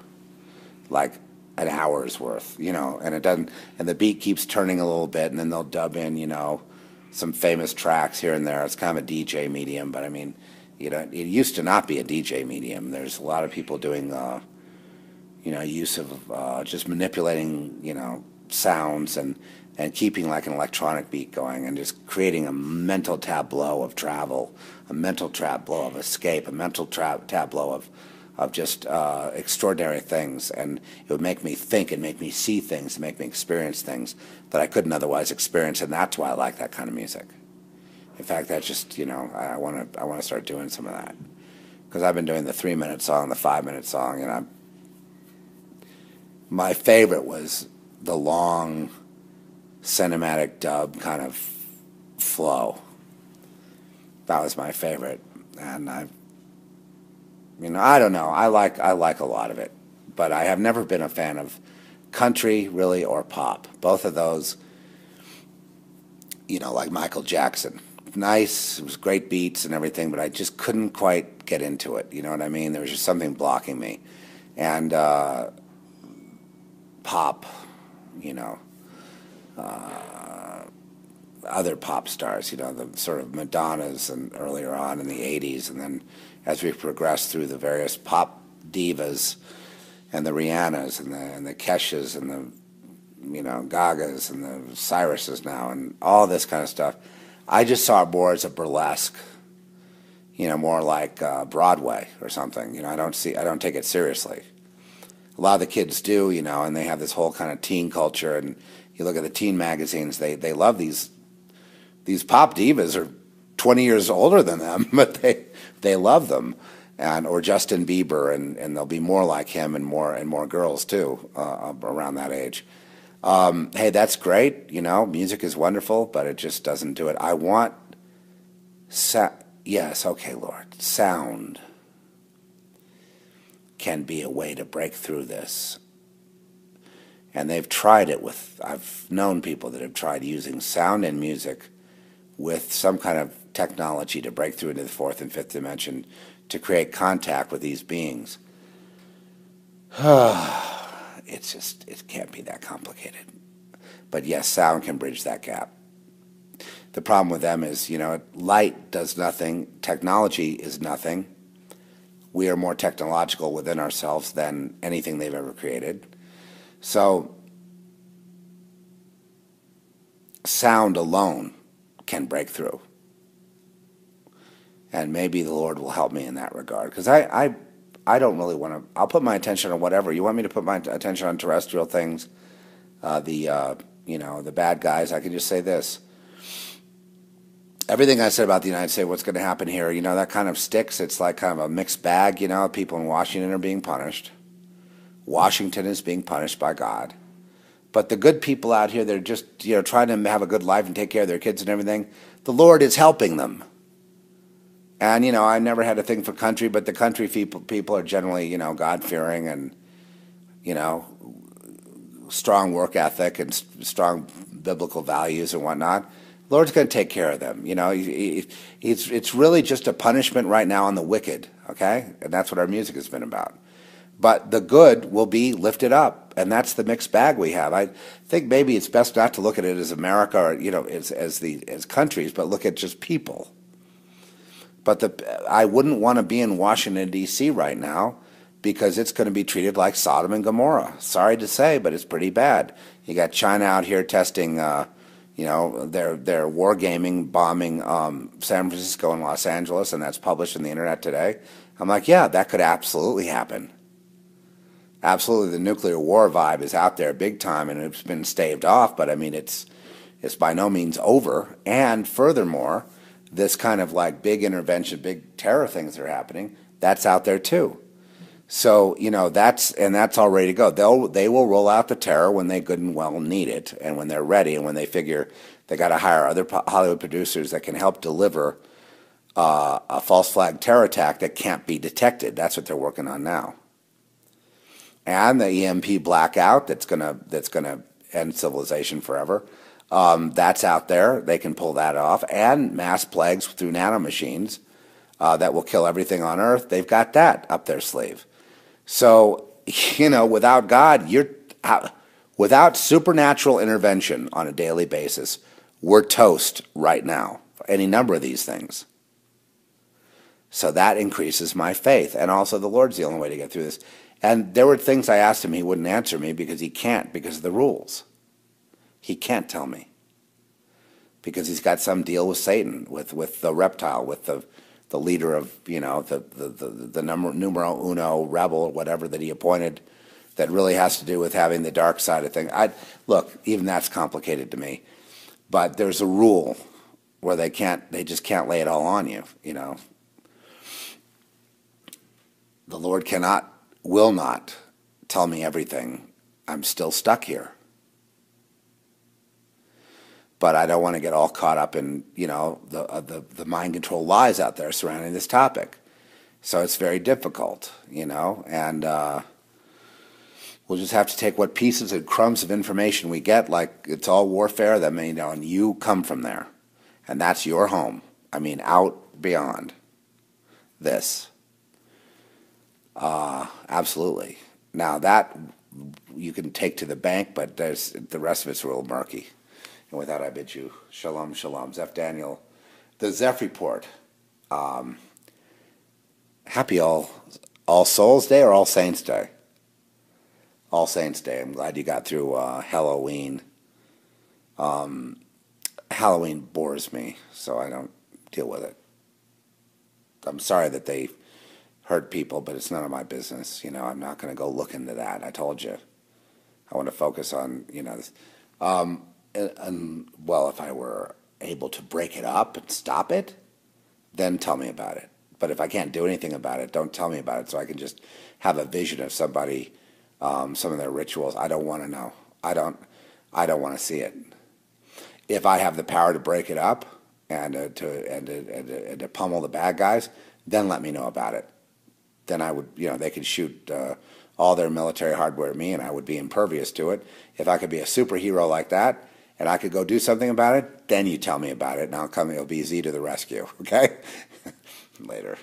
like an hour's worth, you know, and it doesn't, and the beat keeps turning a little bit, and then they'll dub in, you know, some famous tracks here and there. It's kind of a DJ medium, but I mean, you know, it used to not be a DJ medium. There's a lot of people doing, you know, use of just manipulating, you know, sounds and keeping like an electronic beat going and just creating a mental tableau of travel, a mental tableau of escape, a mental tableau of just extraordinary things. And it would make me think and make me see things and make me experience things that I couldn't otherwise experience, and that's why I like that kind of music. In fact, that's just, you know, I want to start doing some of that, because I've been doing the 3-minute song, the 5-minute song, and my favorite was the long cinematic dub kind of flow. That was my favorite, and you know, I don't know. I like a lot of it, but I have never been a fan of country, really, or pop. Both of those, you know, like Michael Jackson. Nice, it was great beats and everything, but I just couldn't quite get into it. You know what I mean? There was just something blocking me. And pop, you know, other pop stars, you know, the sort of Madonnas and earlier on in the 80s, and then as we progressed through the various pop divas and the Rihannas and the Keshas and the, you know, Gagas and the Cyruses now and all this kind of stuff, I just saw it more as a burlesque, you know, more like Broadway or something. You know, I don't take it seriously. A lot of the kids do, you know, and they have this whole kind of teen culture, and you look at the teen magazines, they love these pop divas are 20 years older than them, but they love them, or Justin Bieber, and there'll be more like him and more girls too around that age. Hey, that's great, you know, music is wonderful, but it just doesn't do it. I want yes, okay, Lord, sound can be a way to break through this. And they've tried it I've known people that have tried using sound and music with some kind of technology to break through into the fourth and fifth dimension to create contact with these beings. It can't be that complicated. But yes, sound can bridge that gap. The problem with them is, you know, light does nothing, technology is nothing. We are more technological within ourselves than anything they've ever created. So sound alone can break through. And maybe the Lord will help me in that regard, because I don't really want to. I'll put my attention on whatever. You want me to put my attention on terrestrial things, you know, the bad guys. I can just say this. Everything I said about the United States, what's going to happen here, you know, that kind of sticks. It's like kind of a mixed bag, you know. People in Washington are being punished. Washington is being punished by God. But the good people out here, they're just, you know, trying to have a good life and take care of their kids and everything. The Lord is helping them. And, you know, I never had a thing for country, but the country people are generally, you know, God-fearing and, you know, strong work ethic and strong biblical values and whatnot. The Lord's going to take care of them. You know, it's really just a punishment right now on the wicked, okay? And that's what our music has been about. But the good will be lifted up, and that's the mixed bag we have. I think maybe it's best not to look at it as America or, you know, as countries, but look at just people. But I wouldn't want to be in Washington, D.C. right now, because it's going to be treated like Sodom and Gomorrah. Sorry to say, but it's pretty bad. You got China out here testing, you know, they're wargaming, bombing San Francisco and Los Angeles, and that's published on the internet today. I'm like, yeah, that could absolutely happen. Absolutely, the nuclear war vibe is out there big time, and it's been staved off, but I mean, it's by no means over. And furthermore, this kind of like big intervention, big terror things that are happening, that's out there too. So, you know, that's all ready to go. They will roll out the terror when they good and well need it, and when they're ready, and when they figure they got to hire other Hollywood producers that can help deliver a false flag terror attack that can't be detected. That's what they're working on now. And the EMP blackout that's gonna end civilization forever. That's out there. They can pull that off. And mass plagues through nanomachines that will kill everything on Earth. They've got that up their sleeve. So, you know, without God, without supernatural intervention on a daily basis, we're toast right now for any number of these things. So that increases my faith. And also the Lord's the only way to get through this. And there were things I asked him he wouldn't answer me because he can't, because of the rules. He can't tell me. Because he's got some deal with Satan, with the reptile, with the leader of, you know, the numero uno rebel or whatever that he appointed, that really has to do with having the dark side of things. Look, even that's complicated to me. But there's a rule where they just can't lay it all on you, you know. The Lord will not tell me everything. I'm still stuck here. But I don't want to get all caught up in, you know, the mind control lies out there surrounding this topic. So it's very difficult, you know, and we'll just have to take what pieces and crumbs of information we get, like it's all warfare, that may, you know, and you come from there. And that's your home. I mean, out beyond this. Absolutely. Now that you can take to the bank, but the rest of it's real murky. And with that, I bid you shalom, shalom. Zeph Daniel, the Zeph Report. Happy All Souls Day or All Saints Day? All Saints Day. I'm glad you got through Halloween. Halloween bores me, so I don't deal with it. I'm sorry that they hurt people, but it's none of my business. You know, I'm not going to go look into that. I told you. I want to focus on, you know, this. And well, if I were able to break it up and stop it, then tell me about it. But if I can't do anything about it, don't tell me about it, so I can just have a vision of somebody, some of their rituals. I don't want to know. I don't want to see it. If I have the power to break it up and to pummel the bad guys, then let me know about it. Then I would, you know, they could shoot all their military hardware at me, and I would be impervious to it. If I could be a superhero like that, and I could go do something about it, then you tell me about it, and it'll be Z to the rescue, okay? Later.